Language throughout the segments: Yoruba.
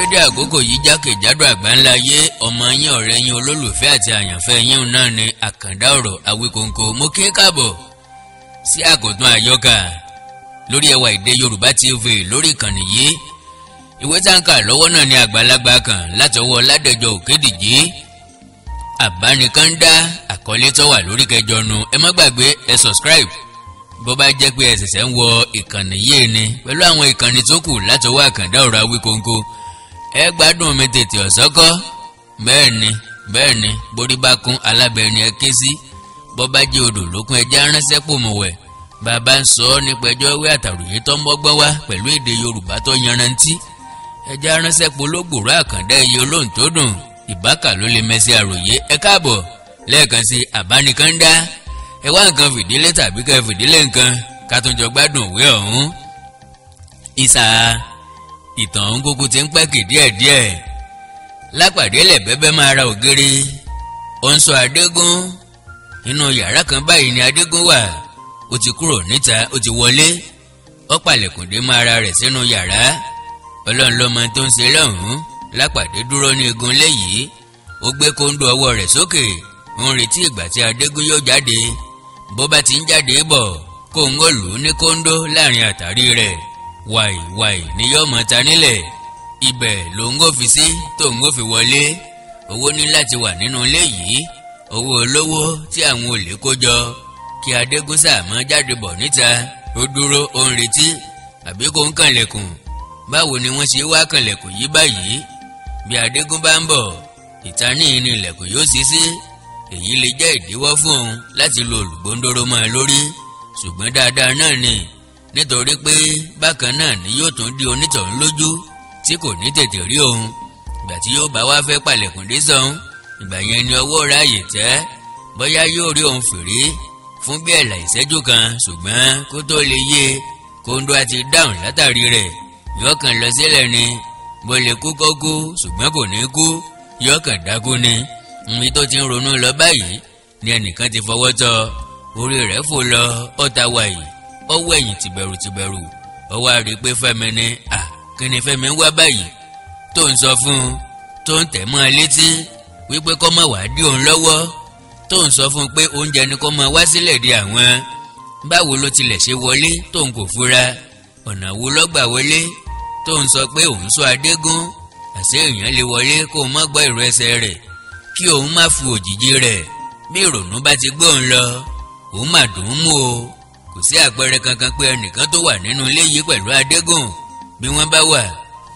dédé àkókò yìí jákèjádò àgbáńlá ayé ọmọ yín ọ̀rẹ́ yín olólùfẹ́ àti àyànfẹ́ yín náà ni àkàndá ọ̀rọ̀ Awíkonko mo kí káàbọ̀ sí àkótún àyọkà lórí ẹwà èdè Yorùbá TV lórí ìkànnì yìí. Ìwé táǹkà lọ́wọ́ náà ni àgbàlagbà kan látọwọ́ Ládẹjọ Òkédìjí Àbánikàndá àkọlé tó wà lórí kẹjọ nu. Ẹ má gbàgbé ẹ subscribe bó bá jẹ́ pé ẹ ṣẹ̀ṣẹ̀ ń wọ ìkànnì yìí ni pẹ̀lú àwọn ìkànnì tó kù látọwọ́ àkàndá ọ̀rọ̀ Awíkonko. Ẹ gbádùn mi tètè ọ̀sọ́kọ́ bẹ́ẹ̀ ni borí bá kún alábẹ́ni ẹ ké sí bó bá jẹ́ odò lókun ẹja ránṣẹ́ pòmùwẹ̀. Bàbá ń sọ nípa ẹjọ́ ìwé àtàròyé tó ń mọ́gbọ́n wá pẹ̀lú èdè Yorùbá tó yanrantí. Ẹja ránṣẹ́ pológbòrò àkàndá ẹyẹ olóhùn tó dùn ìbákà ló lè mẹ́sí àròyé. Ẹ káàbọ̀ lẹ́ẹ̀kan sí Àbánikàndá. Ẹ wá nǹkan fìdílé tàbí kẹ́ fìdílé nǹkan ká tó jọ gbádùn òwe ọ̀hún. Ìsà ìtàn ọ̀hún kúkú ti ń pẹ́kì díẹ̀díẹ̀. Lápàdé lẹ̀ bẹ́bẹ́ máa ra ògiri. Ó ń sọ Adégún. Inú yàrá kan báyìí ni Adégún wà. Ó ti kúrò níta ó ti wọlé. Ó palẹ̀kùndé máa ra rẹ̀ sínú yàrá. Ọlọ́run lọ́mọ tó ń ṣe lọ́hùn-ún. Lápàdé dúró ní igun léyìí. Ó gbé kóńdó ọwọ́ rẹ̀ sókè. Ó ń retí ìgbà tí Adégún yóò jáde. Bó bá ti ń jáde bọ̀ kó ń lù ú ní kóńdó láàrin àtàrí rẹ̀. Wàì ni yóò mọ̀ ta nílẹ̀. Ibẹ̀ ló ń gòfi sí tó ń gòfi wọlé. Owó ní láti wà nínú ilé yìí. Owó olówó tí àwọn olè kó jọ. Kí Adégún sàmọ́ jáde bọ̀ níta. Ó dúró ó ń retí. Àbí kó ń kànlẹ̀kùn. Báwo ni wọ́n ṣe wá kànlẹ̀kùn yìí báyìí? Bí Adégún bá ń bọ̀ ìta ní ní ilẹ̀kùn yóò ṣí sí. Èyí lè jẹ́ ìdíwọ́ fún òun láti lo olùgbòǹdóró mọ́ ẹ lórí. Ṣùgbọ́n dáadáa náà ni nítorí pé bákan náà ni yóò tún di onítọ̀hún lójú tí kò ní tètè rí òun. Ìgbà tí yóò bá wá fẹ́ palẹ̀kùn dé sọ́hún ìgbà yẹn ni ọwọ́ ráàyè tẹ́. Bóyá yóò rí òun fèrè fún bí ẹ̀là ìṣẹ́jú kan ṣùgbọ́n kó tó lè yé kóńdó àti dáhùn látàrí rẹ̀. Yóò kàn lọ sílẹ̀ ni bó lè kú kó kú ṣùgbọ́n kò ní kú yóò kàn dákú ni. Ibi tó ti ń ronú lọ báyìí ni ẹnìkan ti fọwọ́ tọ́. Orí rẹ̀ fò lọ ọ̀tá wàyí ọwọ́ ẹ̀yìn tìbẹ̀rù. Ọwọ́ àrí pé Fẹ́mi ni kí ni Fẹ́mi ń wá báyìí tó ń sọ fún un tó ń tẹ̀ mọ́ ẹ létí wípé kó má wàá dí òun lọ́wọ́ tó ń sọ fún un pé oúnjẹ ni kó má wá sílẹ̀ di àwọn. Báwo ló tilẹ̀ ṣe wọlé tó ń kò fura? Ọ̀nà wo ló gbà wọlé tó ń sọ pé òun sọ Adégún? Àṣé èèyàn lè wọlé kó má gbọ́ ìró ẹsẹ̀ rẹ̀ kí òun má fu òjìji rẹ̀. Bí ìrònú bá ti gbé òun lọ òun mà dùn ún mú o. Kò sí àpẹẹrẹ kankan pé ẹnìkan tó wà nínú ilé yìí pẹ̀lú Adégún. Bí wọ́n bá wà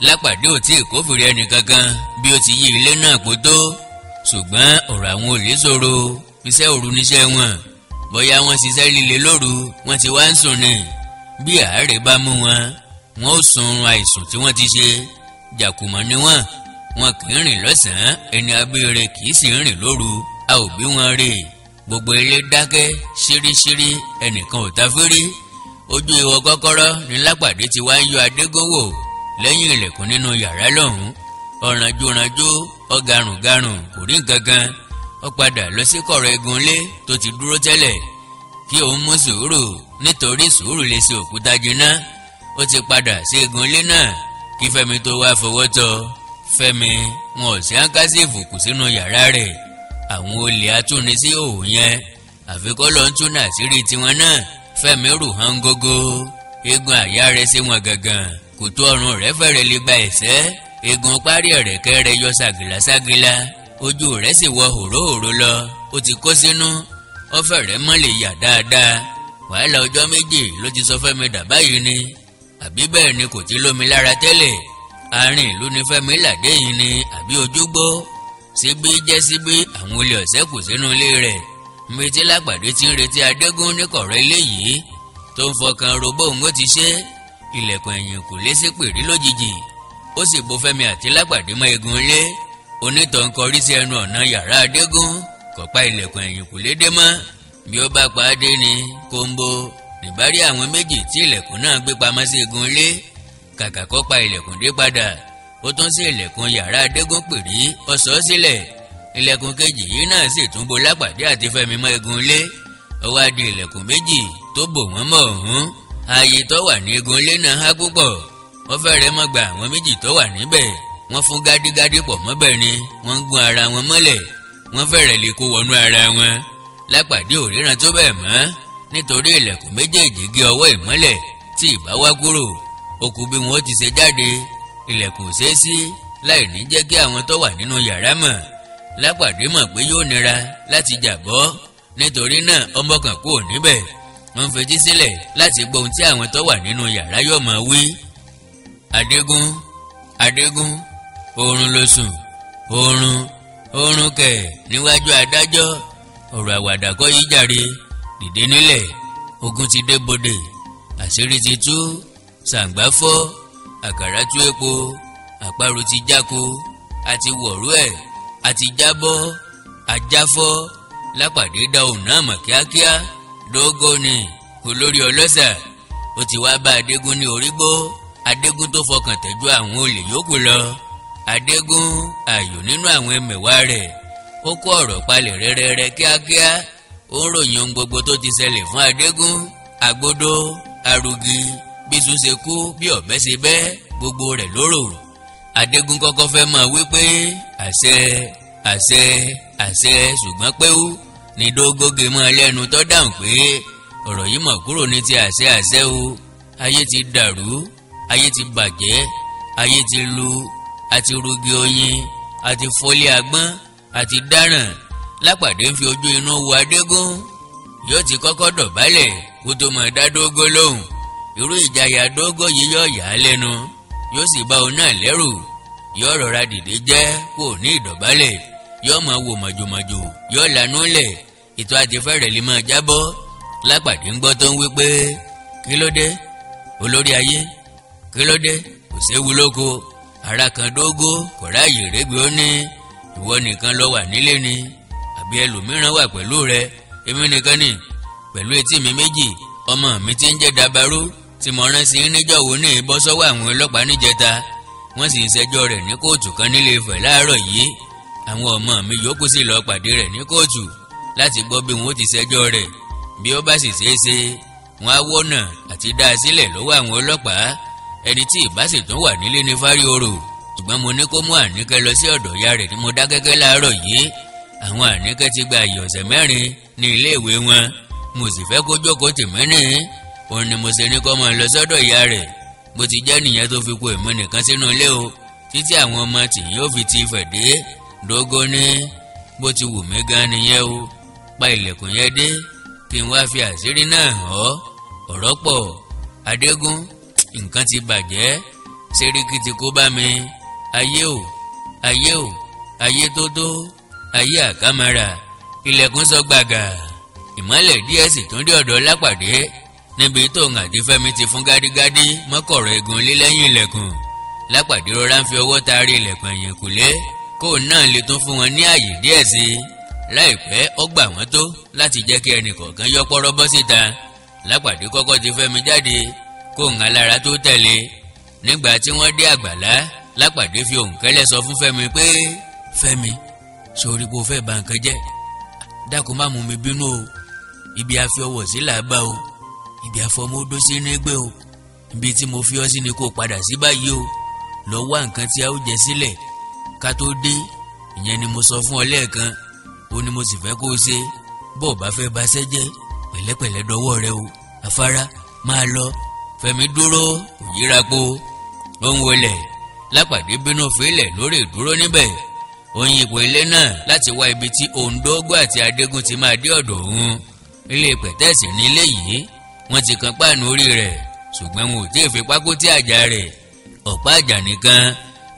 Lápàdé ò tí ì kófìrí ẹnìkankan bí ó ti yí ilé náà kó tó. Ṣùgbọ́n ọ̀rọ̀ àwọn olè ṣòro. Iṣẹ́ òru níṣẹ́ wọn. Bóyá wọ́n ṣiṣẹ́ líle lóru wọ́n ti wá ń sùn ni. Bí àárẹ̀ bá mú wọn ó sun àìsùn tí wọ́n ti ṣe. Jàkùmọ̀ ni wọ́n kì í rìn lọ́sàn-án ẹni abéèrè kì í sì rìn lóru. A ò bí wọn rè. Gbogbo ilé dákẹ́ ṣíríṣírí ẹnìkan ò ta fírí. Ojú ìwọ kọ́kọ́rọ́ ni Lápàdé ti wá ń yọ Adégún wò lẹ́yìn ilẹ̀kùn nínú yàrá lọ́hùn-ún. Ọ̀rànjúranjú ọ̀gàrùngàrùn kò rí nǹkan kan. Ó padà lọ sí kọ̀rọ̀ egun ilé tó ti dúró tẹ́lẹ̀ kí òun mú sùúrù nítorí sùúrù lè ṣe òkúta jiná. Ó ti padà sí egun ilé náà kí Fẹ́mi tó wá fọwọ́ tọ́. Fẹ́mi wọn ò sí áńkásífù kù sínú yàrá rẹ̀. Àwọn olè atúnisí òun yẹn àfikọ́ lọ ń túnà sírí tiwọn náà. Fẹ́mi rù hàn gógó. Eegun àyà rẹ̀ sí wọn gàngàn. Kòtò ọrùn rẹ̀ fẹ́rẹ̀ lè gba ẹ̀sẹ́. Eegun parí ẹ̀rẹ̀kẹ́ rẹ̀ yọ ságìláságìlá. Ojú rẹ̀ sì wọ hòróhòró lọ. Ó ti kó sínú. Ó fẹ́rẹ̀ mọ́ lè yà dáadáa. Wàhálà ọjọ́ méjì ló ti sọ Fẹ́mi dà báyìí ni. Àbí bẹ́ẹ̀ ni kò ti lómi lára tẹ́lẹ̀. Àárín ìlú ni Fẹ́mi làdé yìí ni àbí ojúgbó. Síbí jẹ́ síbí àwọn olè ọ̀sẹ́ kù sínú ilé rẹ̀. Níbi tí Lápàdé ti ń retí Adégún ní kọ̀rọ̀ ilé yìí tó ń fọkàn ro bóun ó ti ṣe. Ilẹ̀kùn ẹ̀yìn kò lé sí pèrí lójijì. Ó sì bo Fẹ́mi àti Lápàdé mọ́ egun ilé. Onítọ̀ ń kọrí sí ẹnu ọ̀nà yàrá Adégún. Kò pa ilẹ̀kùn ẹ̀yìn kò lé dé mọ́. Bí ó bá pa á dé ni kóńbó nìbárí àwọn méjì tí ilẹ̀kùn náà gbé pamọ́ sí egun ilé. Kàkà kó pa ilẹ̀kùn dé padà ó tún sí ilẹ̀kùn yàrá Adégún pèrí ó sọ sílẹ̀. Ilẹ̀kùn kejì yìí náà sì tún bo Lápàdé àti Fẹ́mi mọ́ egun ilé. Ó wá di ilẹ̀kùn méjì tó bò wọ́n mọ́ ọ̀hún. Ààyè tó wà ní egun ilé náà há púpọ̀. Ó fẹ́rẹ̀ mọ́ gba àwọn méjì tó wà níbẹ̀. wọ́n fún gádígádí pọ̀ mọ́bẹ̀ ni wọ́n ń gún ara wọn mọ́lẹ̀ wọ́n fẹ́rẹ̀ lè kó wọnú ara wọn. Lápàdé ò ríran tó bẹ́ẹ̀ mọ́ nítorí ilẹ̀kùn méjèèjì gé ọwọ́ ìmọ́lẹ̀ tí ìbá wá kúrò. Ó kù bí wọn ó ti ṣe jáde, ilẹ̀kùn ò ṣeé ṣí láì ní jẹ́ kí àwọn tó wà nínú yàrá mọ̀. Lápàdé mọ̀ pé yóò nira láti jà bọ́ nítorí náà ọmọ kan kúrò níbẹ̀. Wọ́n fetí sílẹ̀ láti gbọ́ ohun tí àwọn tó wà nínú yàrá yóò máa wí. Adégún oorun ló sùn, oorun kẹ̀ níwájú adájọ́. Ọ̀rọ̀ àwàdà kọ́ yìí jàre, dìde nílẹ̀, ogun ti dé bodè, àṣírí ti tú, ṣàǹgbá fọ́, àkàrà tú epo, àparò ti jáko, àti wọ̀rú ẹ̀, àti jábọ́, ajáfọ́. Lápàdé dá òun náà mọ̀ kíákíá. Dógó ni olórí ọlọ́ṣà, ó ti wá bá Adégún ní orígbó. Adégún tó fọkàn tẹ́jú àwọn olè yòókù lọ. Adégún ààyò nínú àwọn ẹmẹ̀wà rẹ̀, ó kó ọ̀rọ̀ palẹ̀ rẹ́rẹ́rẹ́ kíákíá. Ó ń ròyìn ohun gbogbo tó ti ṣẹlẹ̀ fún Adégún. Agbódó, arugi, bíṣu ṣe kú bí ọ̀bẹ ṣe bẹ́, gbogbo rẹ̀ lóró. Adégún kọ́kọ́ fẹ́ mọ̀ wípé àṣẹ ṣùgbọ́n péwú ni Dógó gé mọ́ ẹlẹ́nu tó dáhùn pé ọ̀rọ̀ yìí mọ̀ kúrò ní ti àṣẹ o. Ayé ti dàrú, ayé ti bàjẹ́, ayé ti lu, àti rugi oyin, àti fọ́lé agbọ́n, àti dáràn. Lápàdé ń fi ojú inú wo Adégún. Yóò ti kọ́kọ́ dọ̀bálẹ̀ kó tó mọ̀ dá Dógó lóhùn. Irú ìjayà Dógó yìí yóò yà á lẹ́nu, yóò sì bá òun náà lẹ́rù. Yóò rọra dìde jẹ́ kó ní ìdọ̀bálẹ̀, yóò máa wò mọ̀jòmọ̀jò, yóò lanú lẹ̀, ètò àti fẹ́rẹ̀ lè máa jábọ́. Lápàdé ń gbọ́ tó ń wí pé kí ló dé olórí ayé, kí ló dé kò séwu lóko. Ara kan Dógó kò ráàyè régbé, ó ní ìwọ nìkan ló wà nílé ni àbí ẹlòmíràn wà pẹ̀lú rẹ? Èmi nìkan ni, pẹ̀lú etí mi méjì. Ọmọ mi ti ń jẹ́ Dabarú tí mo rán sí níjọ́ wo ní bọ́ sọ́wọ́ àwọn ọlọ́pàá níjẹta. Wọ́n sì ń ṣẹjọ́ rẹ̀ ní kóòtù kan nílé Ifẹ̀ láàárọ̀ yìí. Àwọn ọmọ mi yòókù sì lọ pàdé rẹ̀ ní kóòtù láti gbọ́ bí wọ́n ti ṣẹjọ́ rẹ̀. Bí ó bá sì ṣeé ṣe, wọ́n á wọ́nà àti dá a sílẹ̀ lọ́wọ́ àwọn ọlọ́pàá. Ẹni tí ìbá sì tún wà nílé ní Fáríorò, ṣùgbọ́n mo ní kó mú Àníkẹ́ lọ sí ọ̀dọ̀ ìyá rẹ̀ ní Modákẹ́kẹ́ láàárọ̀ yìí. Àwọn Àníkẹ́ ti gba àyè ọ̀sẹ̀ 4 ní iléèwé wọn. Mo sì fẹ́ kó jókòó tìmínì. Òun ni mo ṣe ní kó máa lọ sọ́dọ̀ ìyá rẹ̀. Bó ti jẹ́ nìyẹn tó fi kó èmi nìkan sínú ilé o, títí àwọn ọmọ tìyín ó fi ti Ifẹ̀ dé. Dógó ní bó ti wù mí gan nìyẹn o, pa ilẹ̀kùn yẹn dé kí n wá fi àṣírí náà hàn ọ́. Ọ̀rọ̀ pọ̀ Adégún, nǹkan ti bàjẹ́, Sẹ́ríkì ti kó bá mi. Ayé tó tó, ayé àkàmàrà. Ilẹ̀kùn sọ gbàgà. Ìmọ́lẹ̀ díẹ̀ sì tún dé ọ̀dọ̀ Lápàdé níbi tóun àti Fẹ́mi ti fún gádígádí mọ́kọ̀rọ̀ egun lé lẹ́yìn ilẹ̀kùn. Lápàdé rọra ń fi ọwọ́ taari ilẹ̀kùn ẹ̀yìnkùlé kóun náà lè tún fún wọn ní àyè díẹ̀ sí i. Láìpẹ́ ó gbà wọ́n tó láti jẹ́ kí ẹnì kọ̀ọ̀kan yọ pọ́rọ́ bọ́ síta. Lápàdé kọ́kọ́ ti Fẹ́mi jáde kóun alára tó tẹ̀lé. Nígbà tí wọ́n dé àgbàlá, Lápàdé fi ohùn kẹ́lẹ́ sọ fún Fẹ́mi pé Fẹ́mi, sórí bó fẹ́ bà nǹkan jẹ́, dákun má mú mi bínú o. Ibi a fi ọwọ́ sí là bá o, ibi àfọmọdó sí ní gbé o. Ibi tí mo fi ọ́ sí ni kó padà sí báyìí o. Lọ wá nǹkan tí a ó jẹ sílẹ̀ ká tó dé. Ìyẹn ni mo sọ fún ọ lẹ́ẹ̀kan, ó ní mo sì fẹ́ kó o ṣe. Bó o bá fẹ́ ba ṣẹ́ jẹ́, pẹ̀lẹ́pẹ̀lẹ́ dọwọ́ rẹ o. Afárá máa lọ. Fẹ́mi dúró kò yíra po, ó ń wọlẹ̀. Lápàdé bínú fílẹ̀ lórí ìdúró níbẹ̀. Ó ń yípo ilé náà láti wá ibi tí Dógó àti Adégún ti máa dé ọ̀dọ̀ òun. Ilé pẹ̀tẹ́ẹ̀sì ní ilé yìí, wọ́n ti kan páànù orí rẹ̀, ṣùgbọ́n wọn ò tí ì fi pákó tí àjà rẹ̀. Ọ̀pá àjà nìkan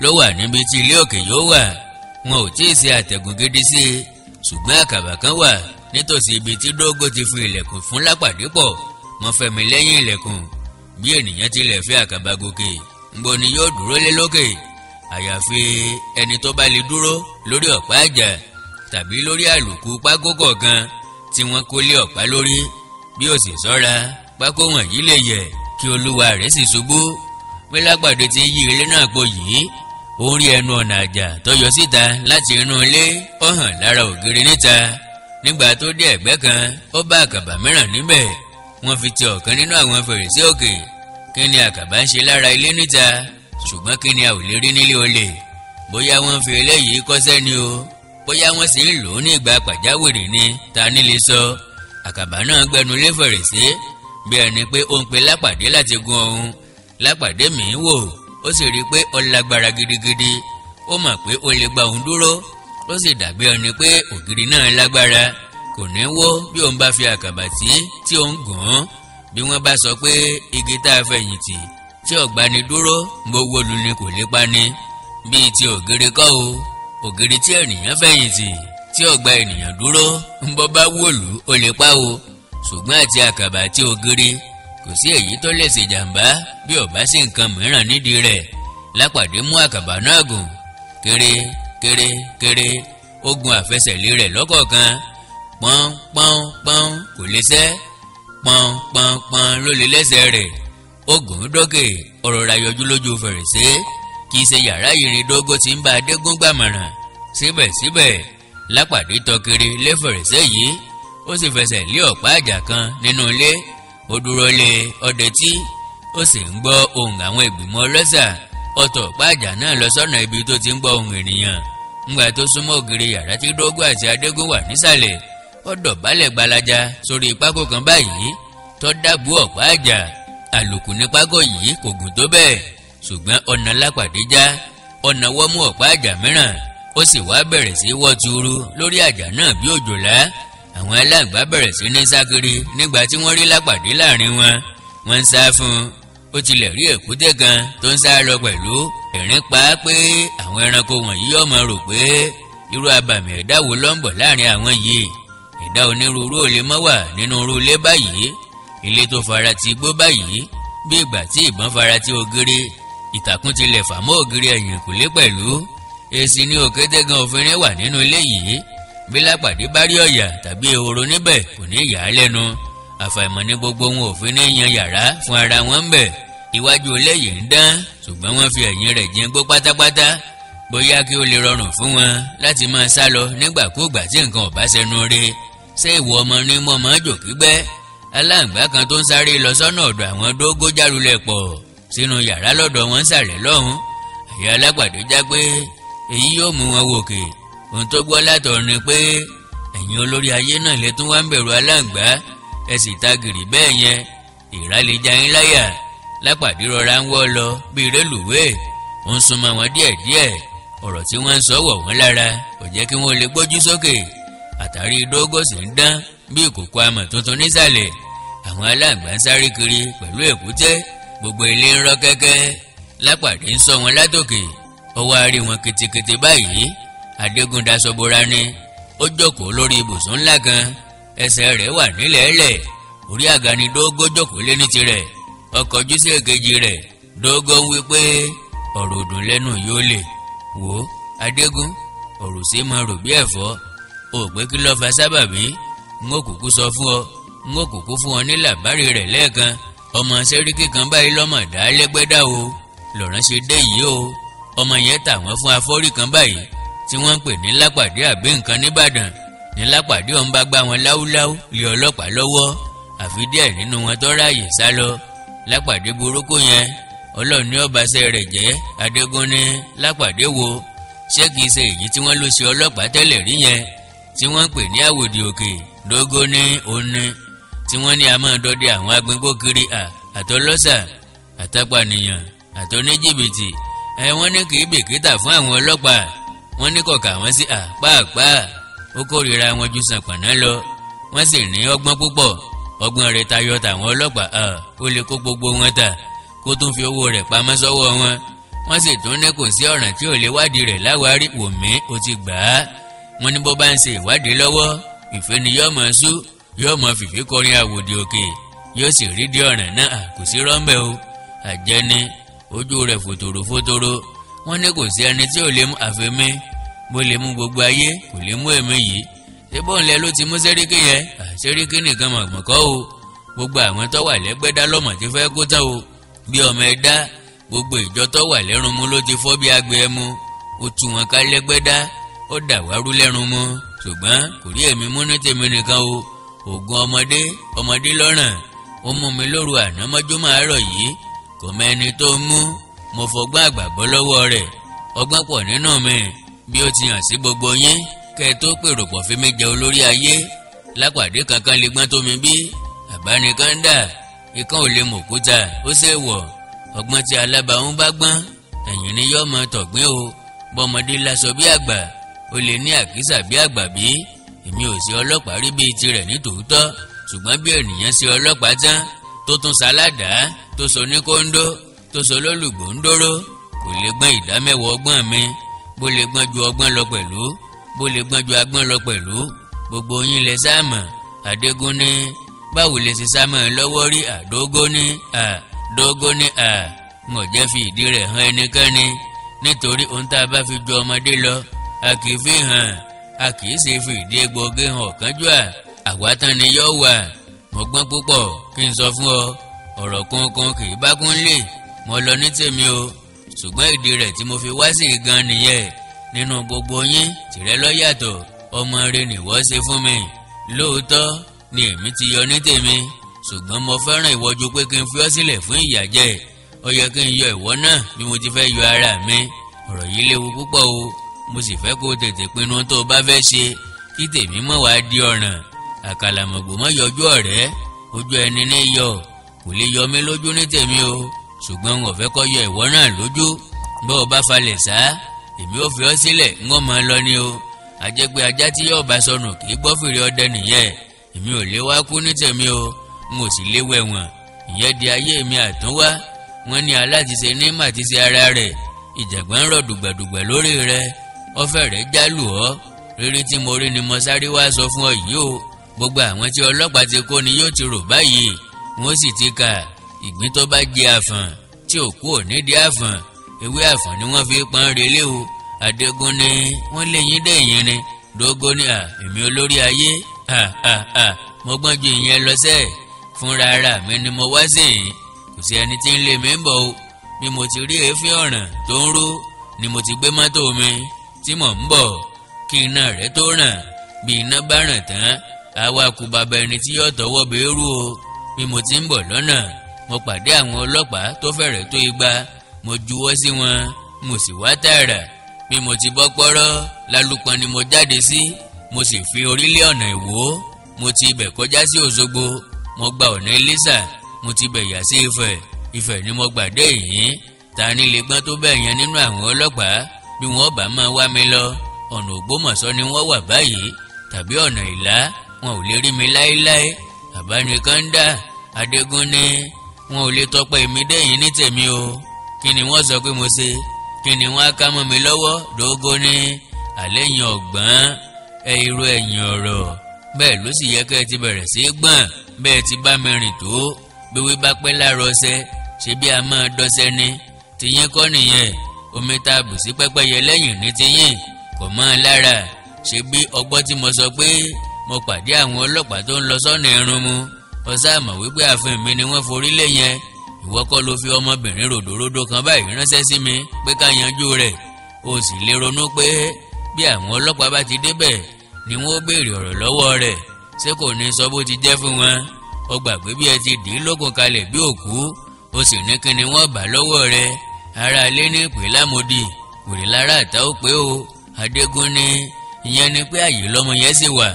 ló wà níbi tí ilé òkè yóò wà. Wọn ò tí ì ṣe àtẹ̀gùn gidi sí i, ṣùgbọ́n àkàbà kan wà nítòsí ibi tí Dógó ti fi ilẹ̀kùn fún Lápàdé pọ̀. Wọ́n Fẹ́mi lẹ́yìn ilẹ̀kùn. Bí ènìyàn tilẹ̀ fi àkàbà gòkè, ńbo ni yóò dúró lé lókè? Àyàfi ẹni tó bá lè dúró lórí ọ̀pá àjà tàbí lórí àlòkù pákó kọ̀ọ̀kan tí wọ́n kó lé ọ̀pá lórí. Bí ó sì ṣọ́ra, pákó wọ̀nyí lè yẹ̀ kí olúwa rẹ̀ sì ṣubú. Bí Lápàdé ti ń yí ilé náà po yìí, ó ń rí ẹnu ọ̀nà àjà tó yọ síta láti inú ilé, ó hàn lára ògiri níta. Nígbà tó dé ẹ̀gbẹ́ kan, ó bá àkàbà mìíràn níbẹ̀. Wọ́n fi ti ọ̀kan nínú àwọn fèrèsé òkè. Kí ni àkàbà ń ṣe lára ilé níta? Ṣùgbọ́n kí ni a ò lè rí nílé olè? bóyá wọ́n fi eléyìí kọ́ṣẹ́ ni o bóyá wọ́n sì ń lò ó ní ìgbà pàjáwìrì ni ta ní lè sọ. Àkàbà náà gbẹnu lé fèrèsé bí ẹni pé ó ń pe Lápàdé láti gun òun. Lápàdé mìí wò ó sì rí i pé ó lágbára gidigidi, ó mọ̀ pé ó lè gba òun dúró, ó sì dàbí ẹni pé ògiri náà lágbára, kò ní wó bí òun bá fi àkàbà tí òun gùn ún. Bí wọ́n bá sọ pé igi tá a fẹ̀yìntì tí ọ̀gbani dúró gbogbo lu ni kò lè pa ni, bíi ti ògiri kọ́ o. Ògiri tí ènìyàn fẹ̀yìntì tí ọ̀gbà ènìyàn dúró ń bọ́ bá wòlú ó lè pa o. Ṣùgbọ́n àti àkàbà àti ògiri kò sí èyí tó lè ṣèjàmbá bí ó bá sí nǹkan mìíràn nídìí rẹ̀. Lápàdé mú àkàbà náà gùn kéré kéré kéré, ó gun àfẹsẹ̀lé rẹ̀ lọ́kọ̀ọ̀kan. Pọ́n pọ́n pọ́n kò lè sẹ́, pọ́n pọ́n pọ́n ló lè lẹ́sẹ̀ rẹ̀. Ó gùn dókè, ọ̀rọ̀ ra yọjú lójú fèrèsé. Kì í ṣe yàrá ìrìndógó tí ń bá Adégún gbàmọ̀ràn. Síbẹ̀síbẹ̀ Lápàdé tọ kiri lé fèrèsé yìí, ó sì fẹsẹ̀ lé ọ̀pá àjà kan nínú ilé. Ó dúró lé ọdẹ tí ó sì ń gbọ́ ohùn àwọn ìgbìmọ̀ ọlọ́ṣà. Ó tọ ọ̀pá àjà náà lọ sọ́nà ibi tó ti ń gbọ́ ohùn ènìyàn. Ńgbà tó súnmọ́ ògiri yàrá tí Dógó àti Adégún wà nísàlẹ̀, ó dọ̀bálẹ̀ gbalaja sórí pákó kan báyìí tó dàbú ọ̀pá àjà. Àlòkù ní pákó yìí kò gùn tó bẹ́ẹ̀, ṣùgbọ́n ọ̀nà Lápàdé já. Ọ̀nà wọ́ mú ọ̀pá àjà mìíràn, ó sì wá bẹ̀rẹ̀ sí wọ́ tuuru lórí àjà náà bí òjòlá. Àwọn aláǹgbá bẹ̀rẹ̀ sí ní sá kiri nígbà tí wọ́n rí Lápàdé láàrin wọn. Wọ́n ń sá fún un. Ó tilẹ̀ rí èkúté kan tó ń sá lọ pẹ̀lú. Ẹ̀rín pa á pé àwọn ẹranko wọ̀nyí yóò mọ̀ rò pé irú abàmì ẹ̀dá wo ló ń bọ̀ láàrin àwọn yìí. Ẹ̀dá onírúurú ò lè mọ́ wà nínú irú ilé báyìí. Ilé tó fara ti igbó báyìí bí ìgbà tí ìbọn fara ti ògiri. Ìtàkùn tilẹ̀ fà mọ́ ògiri ẹ̀yìnkùlé pẹ̀lú. Èsì ni òkété gan òfin wà nínú ilé yìí. Bí Lápàdé bá rí ọ̀yà tàbí ehoro níbẹ̀ kò ní yà á lẹ́nu. Àfàìmọ̀ ní gbogbo wọn òfin ní yan yàrá fún ara wọn ń bẹ̀. Iwájú ilé yìí ń dán, ṣùgbọ́n wọ́n fi ẹ̀yìn rẹ̀ jìn gbó pátápátá. Bóyá kí ó lè rọrùn fún wọn láti máa sá lọ nígbàkúùgbà tí nǹkan ò bá ṣẹnu re. Ṣé ìwọ ọmọ ní mọ́mọ́ jòkígbẹ́? Aláǹgbá kan tó ń sáré lọ sọ́nà ọ̀dọ̀ àwọn Dógó jálulẹ̀ pọ̀ sínú yàrá lọ́dọ̀ wọn sàlẹ̀ lọ́hùn. Àyà Lápàdé já pé èyí yóò mú wọn wòkè. Ohun tó gbọ́ látọ̀run ni pé ẹ̀yin olórí ayé náà lè tún wá ń bẹ̀rù aláǹgbá, ẹ sì ta gìrì bẹ́ẹ̀ yẹn, ìrà lè já yín láyà. Lápàdé rọra ń wọ́ lọ bíi rélùwéè, ó ń súnmọ́ wọn díẹ̀díẹ̀. Ọ̀rọ̀ tí wọ́n ń sọ wọ̀ wọ́n lára kò jẹ́ kí wọ́n lè gbójú sókè. Àtàrí Dógó sì ń dán bí ìkòkò amọ̀ tuntun nísàlẹ̀. Àwọn aláǹgbá ń sáré kiri pẹ̀lú èkúté, gbogbo ilé ń rọ́ kẹ́kẹ́. Lápàdé ń sọ wọn látòkè, ó wá rí wọn ketekete báyìí. Adégún daṣọ bora ni, ó jókòó lórí ibùsùn ńlá kan, ẹsẹ̀ rẹ̀ wà nílẹ̀ẹ́lẹ̀. Orí àga ni Dógó jókòó lé ní tirẹ̀. Ó kọjú sí èkejì rẹ̀. Dógó ń wí pé ọ̀rọ̀ òdùn lẹ́nu yóò lè wò ó. Adégún, ọ̀rọ̀ sí máa rò bí ẹ̀fọ́. O pé kí ló fa sábàbí? N ó kúkú sọ fún ọ, n ó kúkú fún ọ ní làbárì rẹ̀ lẹ́ẹ̀kan. Ọmọ sẹ́ríkì kan báyìí lọ́mọ dá lẹ́gbẹ́dá o. Lọ̀rán ṣe dé yìí o. Ọmọ yẹn tà wọ́n fún afọ́rí kan báyìí tí wọ́n ń pè ní Lápàdé àbí nǹkan nìbàdàn. Ní Lápàdé ọ̀hún bá gbá wọn láúláú lé ọlọ́pàá lọ́wọ́. Àfi díẹ̀ nínú wọn tó ráàyè sá lọ. Lápàdé burúkú yẹn, Ọlọ́run ní ọbaṣẹ́ rẹ̀ jẹ́. Adégún ní Lápàdé wo? Ṣé kìí ṣe èyí tí wọ́n lọ ṣe ọlọ́pàá tẹ́lẹ̀ rí yẹn tí wọ́n ń pè ní àwòdì òkè? Dógó ní òun ni, tí wọ́n ní a máa dọdẹ àwọn agbégbó kiri àtọlọ́ṣà àtàpànìyàn àtọ́níjìbìtì. Wọ́n ní kì í bìkítà fún àwọn ọlọ́pàá. Wọ́n ní kọ̀ọ̀kà wọ́n sí pàápàá. Ó kórìíra wọn ju sànpọ̀nná lọ. Wọ́n sì ní ọgbọ́n púpọ̀. Ọgbọ́n rẹ̀ tayọ tàwọn ọlọ́pàá. Ó lè kó gbogbo wọn tà kó tún fi owó rẹ̀ pamọ́ sọ́wọ́ wọn. Wọ́n sì tún ní kò sí ọ̀ràn tí ò lè wádìí rẹ̀ láwárí. Wòmí ó ti gbà á. Wọ́n ní bó bá ń ṣe ìwádìí lọ́wọ́, ìfẹ́ ni yóò mọ̀ sú, yóò mọ̀ fìfí kọrin àwòdì òkè, yóò sì rí di ọ̀ràn náà. Kò sí rọ́ńbẹ́ o. Àjẹni ojú rẹ̀ fòtòrò fòtòrò. Wọ́n ní kò sí ẹni tí ò lè mú àfẹ́mí. Bó lè mú gbogbo ayé kò lè mú èmi yìí. Ṣé bọ́ọ̀lẹ́ ló ti mú sẹ́ríkì yẹn? Sẹ́ríkì nìkan mọ̀gbọ̀n o. Gbogbo àwọn tó wà lẹ́gbẹ́dá lọ́mọ ti fẹ́ kó tán o. Bí ọmọ ẹ̀dá, gbogbo ìjọ tó wà lẹ́rùn mú ló ti fọ́ bí agbe ẹmu. Ó tú wọn ká lẹ́gbẹ́dá, ó dàwárú lẹ́rùn mú. Ṣùgbọ́n kò rí èmi mú ní tèmi nìkan o. Ògùn ọmọdé lọ́ràn. Ó mú mi lóru àná mọ́júmọ́ àárọ̀ yìí. Kò mẹ́ni tó mú. Mo fọgbọ́n àgbàgbọ́ lọ́wọ́ rẹ̀. ọgbọ́n pọ̀ nínú mi bí ó ti hàn sí gbogbo yín kẹ́ ẹ tó pèrò pọ̀ fi mí jẹ olórí ayé. Lápàdé kankan lè gbọ́n tó mi bí àbánikan dà ikán ò lè mọ̀kúta ó ṣe wọ̀. Ọgbọ́n tí alábàáhùn bá gbọ́n ẹ̀yìn ni yọ́ mọ tọ̀gbìn o. Bọ́mọdé láṣọ bí àgbà ó lè ní àkísà bí àgbà bí. Èmi ò sí ọlọ́pàá rí bíi tirẹ̀ ní tòótọ́ ṣùgbọ́n bí ènìyàn ṣe ọlọ́pàá tán tó tún ṣaládàá tó so ní kóńdó tó so lólùgbò ń dóró kò lè gbọ́n ìdámẹ́wàá ọgbọ́n mi. Bó lè gbọ́n ju ọgbọ́n lọ pẹ̀lú bó lè gbọ́n ju agbọ́n lọ pẹ̀lú. Gbogbo yín lẹ sáàmọ̀. Adégún ní báwo lè ṣe sáàmọ̀ lọ́wọ́ rí Dógó ní mo jẹ́ fi ìdí rẹ̀ hàn ẹnikẹ́ni nítorí ohun tá a bá fi ju ọmọdé lọ a kì í fi hàn a kì í ṣe fi ìdí egbòogi hàn ọ̀kánjúà àwátán ni yóò wà. Mo gbọ́n púpọ̀ kí n sọ fún ọ ọ̀rọ̀ kankan kì í bá kún lè mo lọ ní tèmi o ṣùgbọ́n ìdí rẹ̀ tí mo fi wá sí gan nìyẹn. Nínú gbogbo yín tìrẹ ló yàtọ̀ ọmọ rẹ nìwọ ṣe fún mi. Lóòótọ́ ni èmi ti yọ ní tèmi ṣùgbọ́n mo fẹ́ràn ìwọ ju pé kí n fi ọ́ sílẹ̀ fún ìyàjẹ́. Ó yẹ kí n yọ ìwọ náà bí mo ti fẹ́ yọ ara mi. Ọ̀rọ̀ yìí léwu púpọ̀ o mo sì fẹ́ kó tètè pinnu tó o bá fẹ́ ṣe kí tèmi mọ̀ wá di ọ̀ràn. Àkàlàmọ̀gbò mọ́ yọjú ọ̀rẹ́ ojú ẹni ní yọ kò lè yọ mí lójú ní tèmi o ṣùgbọ́n n ò fẹ́ kó yọ ìwọ náà lójú. Bó o bá falẹ̀ sá èmi ò fi ọ́ sílẹ̀ ń ó máa lọ ni o. Àjẹ́ pé ajá tí yóò bá sọnù kì í gbọ́ fèrè ọdẹ nìyẹn. Èmi ò lè wá kú ní tèmi o n ò sì lè wẹ̀wọ̀n. Ìyẹn di ayé mi àtúnwá. Wọ́n ní alátiṣe ní màtíṣe ara rẹ̀. Ìjàgbọ́n ń rọ̀ dùgbàdùgbà lórí rẹ̀. Ọfẹ́ rẹ̀ jálù ọ́. Rírí tí mo rí ni mo sáré wá sọ fún ọ yìí o. Gbogbo àwọn tí ọlọ́pàá ti kó ni yóò ti rò báyìí. Wọ́n sì ti kà ìgbín tó bá jẹ àfọ̀n tí òkú ò ní di àfọ̀n. Ewé àfọ̀n ni wọ́n fi pọ́n relé o. Adégún ní wọ́n lé yín dẹ̀yìn ni. Dógó ní èmi olórí ayé mo gbọ́n ju ìyẹn lọ sẹ́ẹ̀. Fúnra ara mi ni mo wá sí yìí kò sí ẹni tí ń lé mi ń bọ̀ o. Bí mo ti rí èéfín ọ̀ràn tó ń rú ni mo ti gbé mọ́tò mi tí mò ń bọ̀ kí iná rẹ̀ tó ràn. Bí iná bá ràn tán àwa kù bàbá ẹni tí yóò tọwọ́ bẹ́ẹ̀rù o. Bí mo ti ń bọ̀ lọ́nà mo pàdé àwọn ọlọ́pàá tó fẹ́rẹ̀ tó igba. Mo juwọ́ sí wọn mo sì wá tààrà. Bí mo ti bọ́ pọ́rọ́ lálùpọ̀ ni mo jáde sí. Mo sì fi orílẹ̀ ọ̀nà Ìwó. Mo ti ibẹ̀ kọjá sí Òṣogbo. Mo gba ọ̀nà Ìlísà. Mo ti bẹ̀ yà sí Ifẹ̀. Ifẹ̀ ni mo gbà dé Ìyín. Ta ni lè gbọ́n tó bẹ́ẹ̀ yẹn nínú àwọn ọlọ́pàá bí wọ́n bá máa wá mi lọ. Ọ̀nà Ògbómọ̀ṣọ́ ni wọ́n wà báyìí tàbí ọ̀nà Ìlá wọn ò lè rí mi láéláé. Àbánikan dà. Adégún ní wọn ò lè tọpẹ́ mi dẹ́yìn ní tèmi o. Kí ni wọ́n sọ pé mo ṣe? Kí ni wọ́n á ká mọ́ mi lọ́wọ́? Dógó ní àlẹ́yìn ọ̀gbọ́n irú ẹ̀yìn ọ̀rọ̀ bẹ́ẹ̀ ló sì yẹ kẹ́ ẹ ti bẹ̀rẹ̀ sí í gbọ̀n bẹ́ẹ̀ ti bá mi rìn tó. Bí wí bá pẹ́ láàárọ̀ ọṣẹ ṣe bí a máa dọ́ṣẹ́ ni. Tiyín kọ́ nìyẹn. Omi tá a bù sí pẹ́pẹ́yẹ lẹ́yìn ní tiyín kò mọ́ ọ lára. Ṣe bí ọgbọ́n tí mo sọ pé mo pàdé àwọn ọlọ́pàá tó ń lọ sọ́nà ẹ̀rùn mu. Ọ̀sá mọ̀ wípé ààfin mi ni wọ́n forí lé yẹn. Ìwọ kọ́ ló fi ọmọbìnrin ròdòròdò kan báyìí ránṣẹ́ sí mi pé ká yanjú rẹ̀. O sì lè ronú pé bí àwọn ọlọ́pàá bá ti débẹ̀ ni wọ́n ó béèrè ọ̀rọ̀ lọ́wọ́ rẹ̀. Ṣé kò ní sọ bó ti jẹ́ fún wọn? Ó gbàgbé bí ẹ ti dì í lókun kalẹ̀ bí òkú. O sì ní kí ni wọ́n bá lọ́wọ́ rẹ̀. Ara ilé ní ìpè lámòdì wèrè lára àtà ó pé o. Adégún ní ìyẹn ni pé àyè lọ́mọ yẹn sì wà.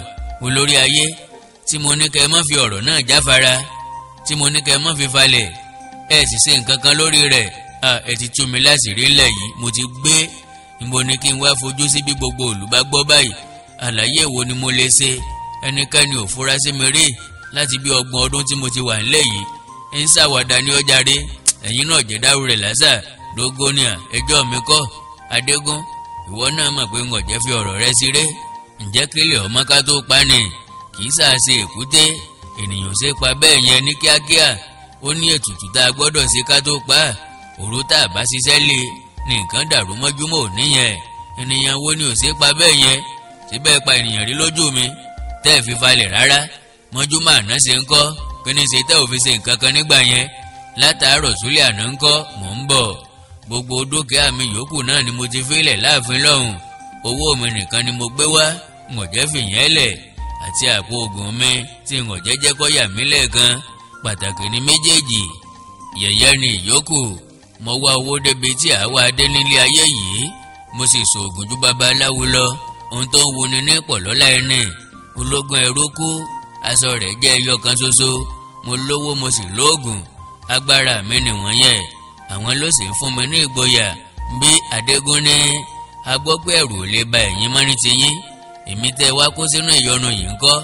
Olórí ayé tí mo ní kẹ́ ẹ má fi ọ̀rọ̀ náà jáfara tí mo ní kẹ́ ẹ má fi falẹ̀ ẹ sì ṣe nǹkan kan lórí rẹ̀. Ẹ ti tú mi láṣìírí ńlẹ̀ yìí mo ti gbé. Níbo ni kí n wá fojú sí bí gbogbo olùbágbọ́ báyìí? Àlàyé wo ni mo lè ṣe? Ẹnikẹ́ni ò fura sí mi rí láti bí 30 ọdún tí mo ti wà nílẹ̀ yìí. ń ṣàwàdà ní ọjàre ẹ̀yin náà jẹ́ dárú rẹ̀ lásà. Dógó ní ẹjọ́ mi kọ́. Adégún ìwọ náà mọ̀ pé ń ọ̀jẹ́ fi ọ̀rọ̀ rẹ ṣeré. Ǹjẹ́ kílẹ̀ ọmọ ká tó pa ni? Kì í ṣàṣe èkúté ènìyàn ṣe pa bẹ́ẹ̀ yẹn ní kíákíá. Ó ní ètùtù tá a gbọ́dọ̀ ṣe ká tó pa. Òru tá a bá ṣiṣẹ́ lé ní nǹkan dàrú mọ́júmọ́ òní yẹn. Ènìyàn wo ni ò ṣe pa bẹ́ẹ̀ yẹn? Síbẹ̀ pa ènìyàn rí lójú mi tẹ́ ẹ̀ fi falẹ̀ rárá. Mọ́júmọ́ àná ṣe ń kọ́ kí ni ṣe tẹ́ ò fi ṣe nǹkan kan nígbà yẹn. Látàárọ̀ súlẹ̀ àná ń kọ́ mò ń bọ̀. Gbogbo dúkìá mi yòókù náà ni mo ti fílẹ̀ láàfin lọ́hùn. Owó mi nìkan ni mo gbé wá ń ọ̀jẹ́ fìyẹn lẹ̀ àti àpò oògùn mi tí ń ọ̀jẹ́ jẹ́ kó yà mí lẹ́ẹ̀kan. Pàtàkì ni méjèèjì. Yẹ̀yẹ́ ni ìyókù. Mo wá owó débi tí àwa dé nílé ayé yìí mo sì ṣoògùn ju babaláwo lọ. Ohun tó ń wuni ní pọ̀lọ́lá ẹni. Ológun ẹrú kú, aṣọ rẹ̀ jẹ́ ẹyọ kan ṣoṣo. Mo lówó mo sì lóògùn. Agbára mi nìwọ̀nyẹn. Àwọn ló sì ń fún mi ní ìgboyà. Bí Adégún ní, a gbọ́ pé ẹ̀rù ò lè ba ẹ̀yin mọ́ ní tiyín. Èmi tẹ́ wá kó sínú ìyọnu yìí ńkọ́?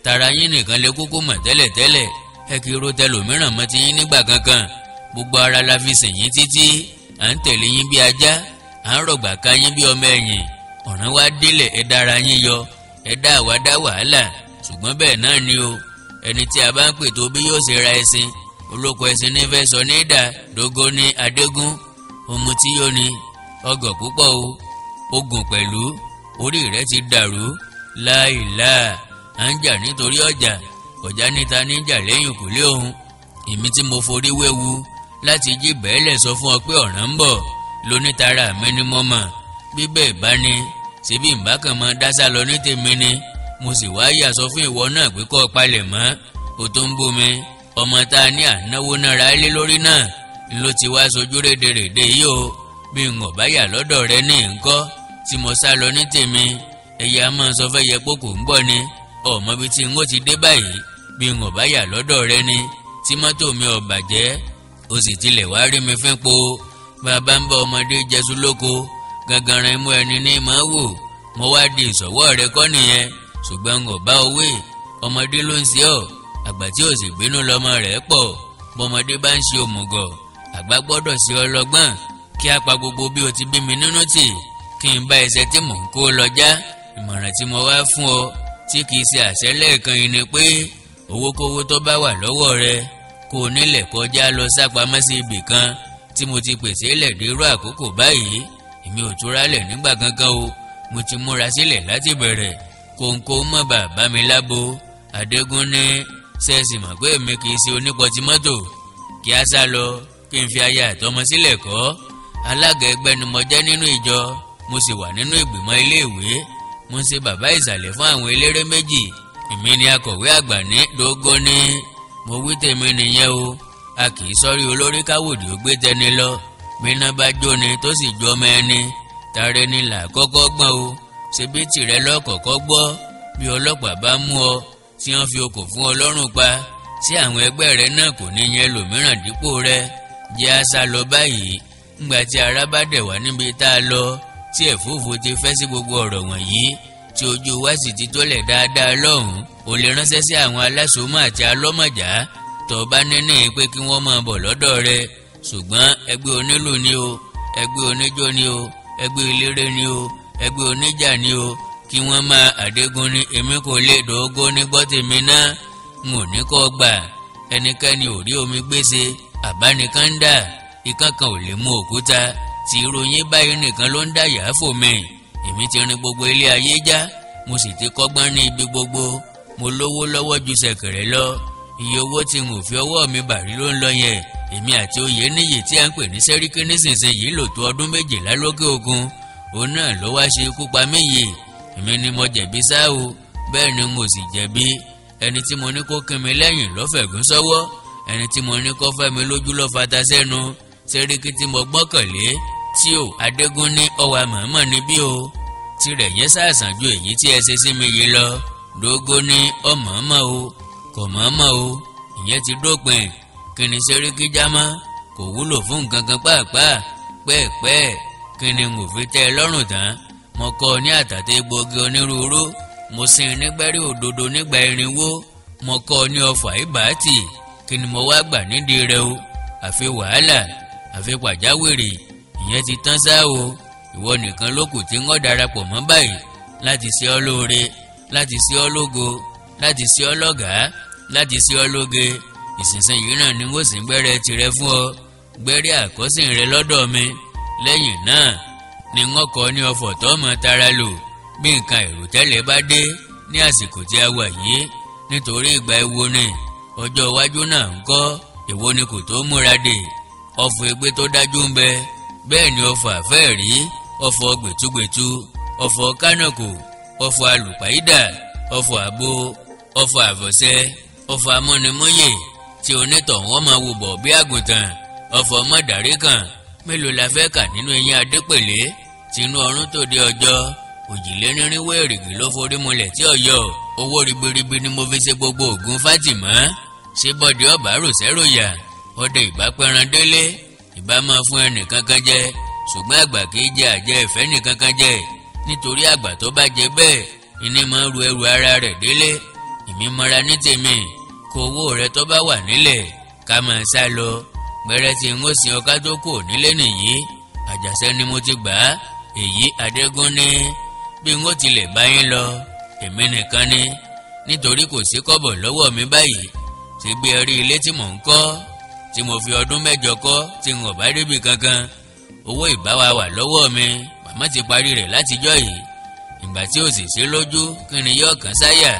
Tara yín nìkan lè kúkú mọ̀ tẹ́lẹ̀tẹ́lẹ̀. Ẹ kì í ro tẹlòmíràn mọ́ tiyín nígbà kankan. Gbogbo ara la fi sìn yín títí. À ń tẹ̀lé yín bí ajá. À ń rọ̀gbà ká yín bí ọmọ ẹ̀yìn. Ọ̀ràn wá délẹ̀ ẹ dára yín yọ. Ẹ dá àwa dá wàhálà. Ṣùgbọ́n bẹ́ẹ̀ náà ni o. Ẹni tí a bá ń pè tó bí yóò ṣe ra ẹṣin. Olóko ẹṣin ní fẹ́ sọ ní ìdá. Dógó ní Adégún. Ohun tí yóò ní ọgọ̀ púpọ̀ o. Ogun pẹ̀lú. Orí rẹ̀ ti dàrú. Láìláà. À ń jà nítorí ọjà. Ọjà níta níjà lẹ́yìn kùlé òun. Èmi tí mo forí wéwu láti jí bẹ́ẹ̀lẹ̀ sọ fún ọ pé ọ̀ràn ń bọ̀. Lónítara mi ni mo mọ̀. Bí bẹ́ẹ̀ bá ní, ṣebí ń bá kàn mọ́ dásà lọ ní tèmi ni. Mo sì wá yà sọ fún ìwọ náà pé kó palẹ̀ mọ́. O tó ń bú mi. Ọmọ tá a ní ànáwó náírà lé lórí náà ló ti wá sojú rédèrèdè yìí o. Bí n ò bá yà lọ́dọ̀ rẹ ní ńkọ́ tí mo sá lọ ní tèmi. Ẹ̀yà máa sọ fẹ́ yẹ pókò ń bọ̀ ni. Ọmọ bíi tí n ó ti dé báyìí. Bí n ò bá yà lọ́dọ̀ rẹ ni. Tí mọ́tò mi ò bàjẹ́. O sì tilẹ̀ wá rí mi fín po. Bàbá ń bá ọmọdé jẹsú lóko. Ganganran imú ẹni ní máa wò. Mo wá di ìṣọ̀wọ́ rẹ kọ́ nìyẹn. Ṣùgbọ́n n ò bá owó. Ọmọdé ló ń ṣe ọ́. Àgbà tí ò sì bínú lọmọ rẹ̀ pọ̀. Bọ́mọdé bá ń ṣe òmùgọ̀. Àgbà gbọ́dọ̀ ṣe ọlọ́gbọ́n. Kí á pa gbogbo bí o ti bí mi nínú tì. Kí n bá ẹsẹ̀ tí mò ń kó lọ já. Ìmọ̀ràn tí mo wá fún ọ tí kìí ṣe àṣẹ lẹ́ẹ̀kan yìí ni pé owókówó tó bá wà lọ́wọ́ rẹ kó o nílẹ̀ kọjá lọ sápamọ́ sí ibì kan tí mo ti pèsè lẹ̀ dérú àkókò báyìí. Èmi ò túra lẹ̀ nígbà kankan o. Mo ti múra sílẹ̀ láti bẹ̀rẹ̀. Kòǹkò mọ́ bàbá mi lábo. Adégún ní sẹ́ẹ̀sì mọ̀ pé èmi kìí ṣe onípọtí mọ́tò. Kí á sá lọ kí n fi aya àtọmọ sílẹ̀ kọ́. Alága ẹgbẹ́ ni mo jẹ́ nínú ìjọ. Mo sì wà nínú ìgbìmọ̀ iléèwé. Mo ń ṣe bàbá ìsàlẹ̀ fún àwọn eléré méjì. Èmi ni akọ̀wé àgbà ní Dógó ní. Mo wí tèmi nìyẹn o. A kì í sọ́rí olórí káwòdì ó gbé tẹni lọ. Bíná bá jóni tó sì jọ ọmọ ẹni. Tààrẹ ni là kọ́kọ́ gbọ́n o. Ṣebí tìrẹ lọ́kọ̀ọ́kọ́ gbọ́. Bí ọlọ́pàá bá mú ọ tí wọ́n fi okùn fún ọ lọ́rùn pa. Sí àwọn ẹgbẹ́ rẹ náà kò ní yẹn lòmíràn dípò rẹ. Jẹ́ á sá lọ báyìí. Ńgbà tí ara bá dẹ̀ wá níbi tá a lọ. Tí ẹ̀fúùfù ti fẹ́ sí gbogbo ọ̀rọ̀ wọ̀nyí. Tí ojú wa sì ti tólẹ̀ dáadáa lọ́hùn-ún. O lè ránṣẹ́ sí àwọn alásòmọ́ àti alọ́mọ̀já. Tó bá níní pé kí wọ́n máa bọ̀ lọ́dọ̀ rẹ. Ṣùgbọ́n ẹgbẹ́ onílù ni o. Ẹgbẹ́ oníjó ni o. Ẹgbẹ́ eléré ni o. Ẹgbẹ́ oníjà ni o. Kí wọ́n máa Adégún ní èmi kò lè Dógó ní gbọ́ tèmi náà. N ò ní kọ́ gbà. Ẹnikẹ́ni ò rí omi gbèsè. Àbánikan ń dà. Ikán kan ò lè mú òkúta. Tí ìròyìn báyìí nìkan ló ń dà yà fò mi. Èmi ti rin gbogbo ilé ayé já. Mo sì ti kọ́gbọ́n ní ibi gbogbo. Mo lówó lọ́wọ́ ju ṣẹ̀kẹ̀rẹ̀ lọ. Iye owó tí n ò fi ọwọ́ mi bàrí ló ń lọ yẹn. Èmi àti Oyèníyì tí a ń pè ní Sẹ́ríkí nísinsìnyí lò tó ọdún 12 lókè òkun. Òun náà ló wá ṣe ikú pa mí yìí. Èmi ni mo jẹ̀bi ṣá o. Bẹ́ẹ̀ ni mo sì jẹ̀bi. Ẹni tí mo ní kó kín mi lẹ́yìn ló fẹ̀gún sọ́wọ́. Ẹni tí mo ní kó fẹ́ mi lójú ló fata sẹ́nu. Sẹ́ríkí tí mo gbọ́kànlé tí o Adégún ní ọwà mọ̀ọ́mọ̀ níbí o. Tirẹ̀ yẹn sàṣàn ju èyí tí ẹ ṣe sí mi yìí lọ. Dógó ní ọmọọmọ o. Kò mọ̀ọ́mọ̀ o. Ìyẹn ti dópin. Kí ni Sẹ́ríkí jámọ́? Kò wúlò fún nǹkan kan pàápàá. Pẹ́ẹ̀pẹ́ẹ̀. Kí ni mo fi tẹ́ ẹ lọ́rùn tán? Mo kọ́ ọ ní àtàtà egbòogi onírúurú. Mo sin nígbẹ́rí òdodo nígbà irinwó. Mo kọ́ ọ ní ọfà ìbátì. Kí ni mo wá gbà nídìí rẹ o? Àfi wàhálà. Àfi pàjáwìrì. Ìyẹn ti tán ṣá o. Ìwọ nìkan ló kù tí ń wọ́n darapọ̀ mọ́ báyìí. Láti ṣe ọ́ lóore. Láti ṣe ọ́ lógo. Láti ṣe ọ́ lọ́gàá. Láti ṣe ọ́ lóge. Ìsinsìnyí náà ni wọ́n sì ń gbẹ́rẹ́ tirẹ̀ fún ọ. Gbẹ́rẹ́ àkọ́sìn rẹ lọ́dọ̀ mi. Lẹ́yìn náà ni wọ́n kọ́ ní ọfọ̀ tó mọ tara lò. Bí nǹkan ìròtẹ́lẹ̀ bá dé ní àsìkò tí a wà yìí. Nítorí ìgbà ewu ni. Ọjọ́ iwájú náà ń kọ́. Èwo ni kò tó múra dè. Ọfọ̀ ègbé tó dájú ń bẹ. Bẹ́ẹ̀ ni ọfọ̀ àfẹ́ẹ̀rí. Ọfọ̀ gbẹ̀túgbẹ̀tú. Ọfọ̀ kánàkò. Ọfọ̀ alùpàídà. Ọfọ̀ àbo. Ọfọ̀ àfọ̀ṣẹ. Ọfọ̀ amọ́nimọ́yè. Tí onítọ̀hún máa wò bọ̀ bí àgùntàn. Ọfọ̀ mọ́dàrí kan. mélòó la fẹ́ kà nínú eyín Adépèlé tinú ọrún tó dé ọjọ́ òjìlénírínwó èrìgì ló forí mulẹ̀ tí ọ̀yọ́ owó ribiribi ni mo fi ṣe gbogbo ògùn Fátímà ṣé bọ́dé ọ̀bá rò sẹ́ròyà ọdẹ ìbá pẹran délé ìbá máa fún ẹnì kankan jẹ ṣùgbọ́n àgbà kì í jẹ àjẹ ìfẹ́ nìkankan jẹ nítorí àgbà tó bá jẹ bẹ́ẹ̀ iní máa ń ru ẹrù ara rẹ̀ délé èmi mọ́ra ní tèmi kó owó rẹ tó bá wà nílẹ̀ ká máa sá lọ gbẹrẹ tí n ó sin ọká tó kù nílé nìyí àjàṣẹ́ ni mo ti gbà á èyí Adégún ní bí n ó tilẹ̀ bá yín lọ èmi nìkan ni nítorí kò sí kọ́bọ̀ lọ́wọ́ mi báyìí ti gbé ẹ rí ilé tí mò ń kọ́ tí mo fi ọdún 7 kọ́ tí n ò bá débi kankan owó ìbáwa wà lọ́wọ́ mi màmá ti parí rẹ̀ látijọ́ yìí ìgbà tí ò sì sí lójú kí ni yóò kàn sáyà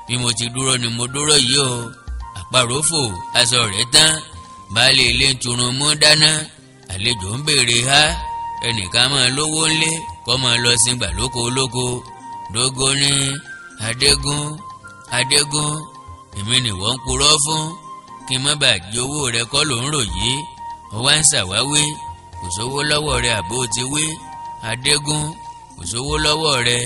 bí mo ti dúró ni mo dúró yìí o àparò fò aṣọ rẹ̀ tán baálé ilé ń turun mú dáná àlejò ń béèrè ha ẹnìkan máa lówó ńlé kọ́ máa lọ sí gbà lóko olóko Dógó ní Adégún èmi ni wọ́n ń purọ́ fún kí n má bàa jí owó rẹ kọ́ ló ń rò yìí ó wá ń ṣàwáwí kò sówó lọ́wọ́ rẹ àbó ti wí Adégún kò sówó lọ́wọ́ rẹ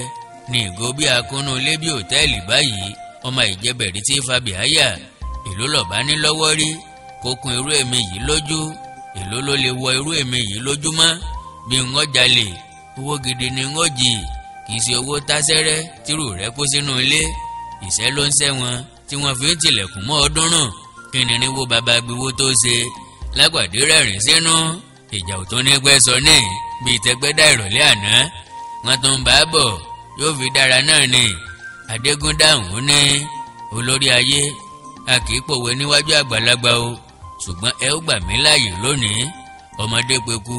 ní ìgò bí akúnnú ilé bí òtẹ́ẹ̀lì báyìí ọmọ ìjẹbẹ̀rí tí fàbíháyà èló lọ́ba ní lọ́wọ́ rí kó kún irú èmi yìí lójú èló ló lè wọ irú èmi yìí lójú mọ́ bí n ó jalè owó gidi ni n ó jì kì í ṣe owó tásẹ́rẹ́ tírù rẹ kó sínú ilé ìṣẹ́ ló ń ṣẹ́ wọn tí wọ́n fi ń tilẹ̀kùn mọ́ ọdún náà kí ni níwó bàbá gbowó tó ṣe Lágbàdé rẹ́rìn sínú ìjà ò tó ní pẹ́ sọ ní bíi tẹgbẹ́dá ìrọ̀lẹ́ àná wọ́n tó ń bá bọ̀ yóò fi dára náà ni Adégún dáhùn ní olórí ayé a kì í pòwe níwájú àgbàlagbà o ṣùgbọ́n ẹ ó gbà mí láàyè lónìí ọmọdé peku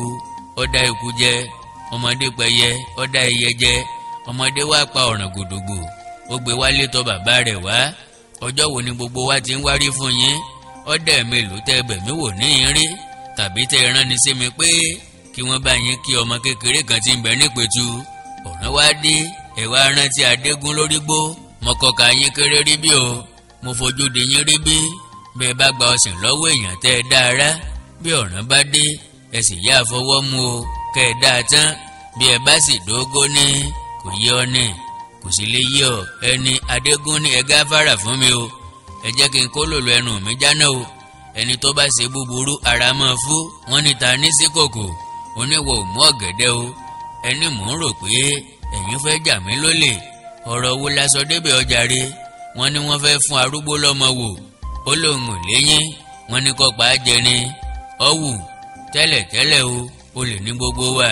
ó dá eku jẹ ọmọdé pẹyẹ ó dá ẹyẹ jẹ ọmọdé wá pa ọ̀ràn gòdògbò ó gbé wálé tọ̀ bàbá rẹ̀ wá ọjọ́ wo ni gbogbo wa ti ń wárí fún yín ọdẹ mélòó tẹ bẹ̀ mí wò níyìn rí tàbí tẹ rán ni sí mi pé kí wọ́n bá yín kí ọmọ kékeré kan ti ń bẹ nípẹ̀tù ọ̀ràn wá dé ẹ wá rántí Adégún lórí gbó mọ́kọ́ka yín kéré rí bí o mo fojú di yín rí bí bẹ́ẹ̀ bá gba ọsìn lọ́wọ́ èèyàn tẹ́ ẹ dára bí ọ̀ràn bá dé ẹ sì yá fọwọ́ mú o kẹ́ ẹ dáa tán bí ẹ bá sì Dógó ní kò yé ọ ní kò sì lè yé ọ ẹni Adégún ní ẹ gáfárà fún mi o ẹ jẹ́ kí n kó lòlò ẹnu mi jáná o ẹni tó bá ṣe búburú ara máa fún wọn níta ní sí kòkò oníwọ̀ ò mú ọ̀gẹ̀dẹ̀ o ẹni mò ń rò pé ẹ̀yin fẹ́ jà mí lólè ọ̀rọ̀ wo la sọ débẹ̀ ọjà re wọ́n ní wọ́n fẹ́ fún arúgbó lọ́mọ wò ó lóun ò léyìn wọ́n ní kó pa á jẹ ni ọ̀wù tẹ́lẹ̀tẹ́lẹ̀ o olè ní gbogbo wa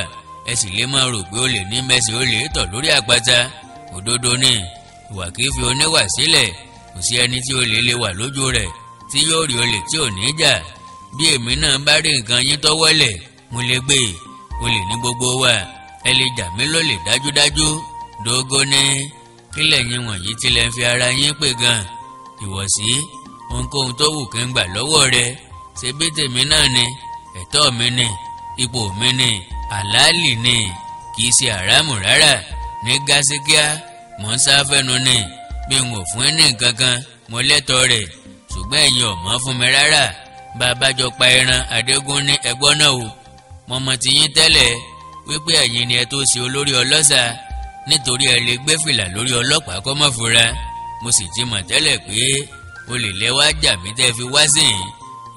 ẹ sì lè máa rò pé olè ní mẹ́sì olè tọ̀ lórí àpáta òdodo ni ìwà kìí fi oníwà sílẹ̀ kò sí ẹni tí olè lè wà lójú rẹ̀ tí yóò rí olè tí ò ní jà bí èmi náà bá rí nǹkan yín tọ́wọ́lẹ̀ mo lè gbé olè ní gbogbo wa ẹ lè jà mí lólè dájúdájú Dógó ní kílẹ̀ yín wọ̀nyí tilẹ̀ ń fi ara yín pè gan ìwọ̀sí ohunkóhun tó wù kí n gbà lọ́wọ́ rẹ ṣe bí tèmi náà ni ẹ̀tọ́ mi ni ipò mi ni àlàálì ni kì í ṣe àrámù rárá ní gásíkíá mò ń sáfẹ́nu ni bí n ò fún ní nǹkan kan mo lẹ́tọ̀ọ́ rẹ̀ ṣùgbọ́n ẹ̀yin ò mọ̀ fún mi rárá bá a bá jọ pa ẹran Adégún ní ẹgbọ́n náà o mo mọ̀ ti yín tẹ́lẹ̀ wípé ẹ̀yin ni ẹ tó ṣe olórí ọlọ́ṣà nítorí ẹ lè gbé fìlà lórí ọlọ́pàá kọ́ mọ́ fura mo sì ti mọ̀ tẹ́lẹ̀ pé olè lẹ́wà jà mí tẹ́ fi wá sí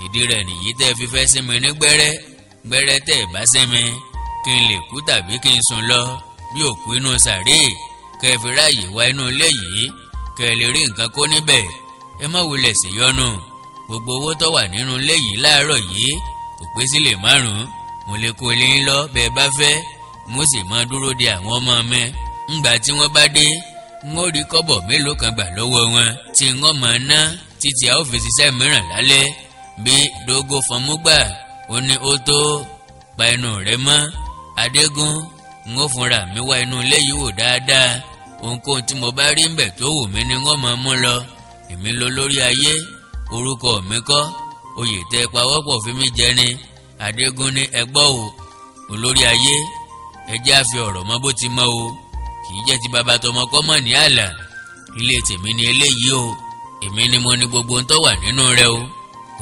ìdí rẹ̀ nìyí tẹ́ fi fẹ́ sí mi ní gbẹ́rẹ́ tẹ́ ẹ̀ bá sí mi kí n lè kú tàbí kí n sùn lọ bí òkú inú sàréè kẹ́ ẹ fi ráàyè wá inú ilé yìí kẹ́ ẹ lè rí nǹkan kó níbẹ̀ ẹ má wulẹ̀ ṣèyọnu gbogbo owó tó wà nínú ilé yìí láàárọ̀ yìí kò pé sílẹ̀ 5 mo lè kó ilé yín lọ bẹ́ẹ̀ bá fẹ́ mo sì máa dúró de àwọn ọmọ mi ńgbà tí wọ́n bá dé n ó rí kọ́bọ̀ mélòó kan gbà lọ́wọ́ wọn tí wọ́n máa ná títí a ó fi ṣiṣẹ́ mìíràn lálẹ́ bí Dógó fọmú gbà ó ní ó tó pa ẹnu rẹ̀ mọ́ Adégún n ó fúnra mi wá inú ilé yìí wò dáadáa ohunkóhun tí mo bá rí ń bẹ̀ tó wù mí ni wọ́n máa mú lọ èmi lọ lórí ayé orúkọ mi kọ́ oyè tẹ pawọ́pọ̀ fi mí jẹ ni Adégún ní ẹgbọ́ o olórí ayé ẹjẹ́ àfi ọ̀rọ̀ mọ́ bó ti mọ́ o kì í jẹ́ ti bàbá tọmọ kọ́ mọ̀ ní ààlà ilé tèmi ni eléyìí o èmi ni mo ní gbogbo ń tó wà nínú rẹ̀ o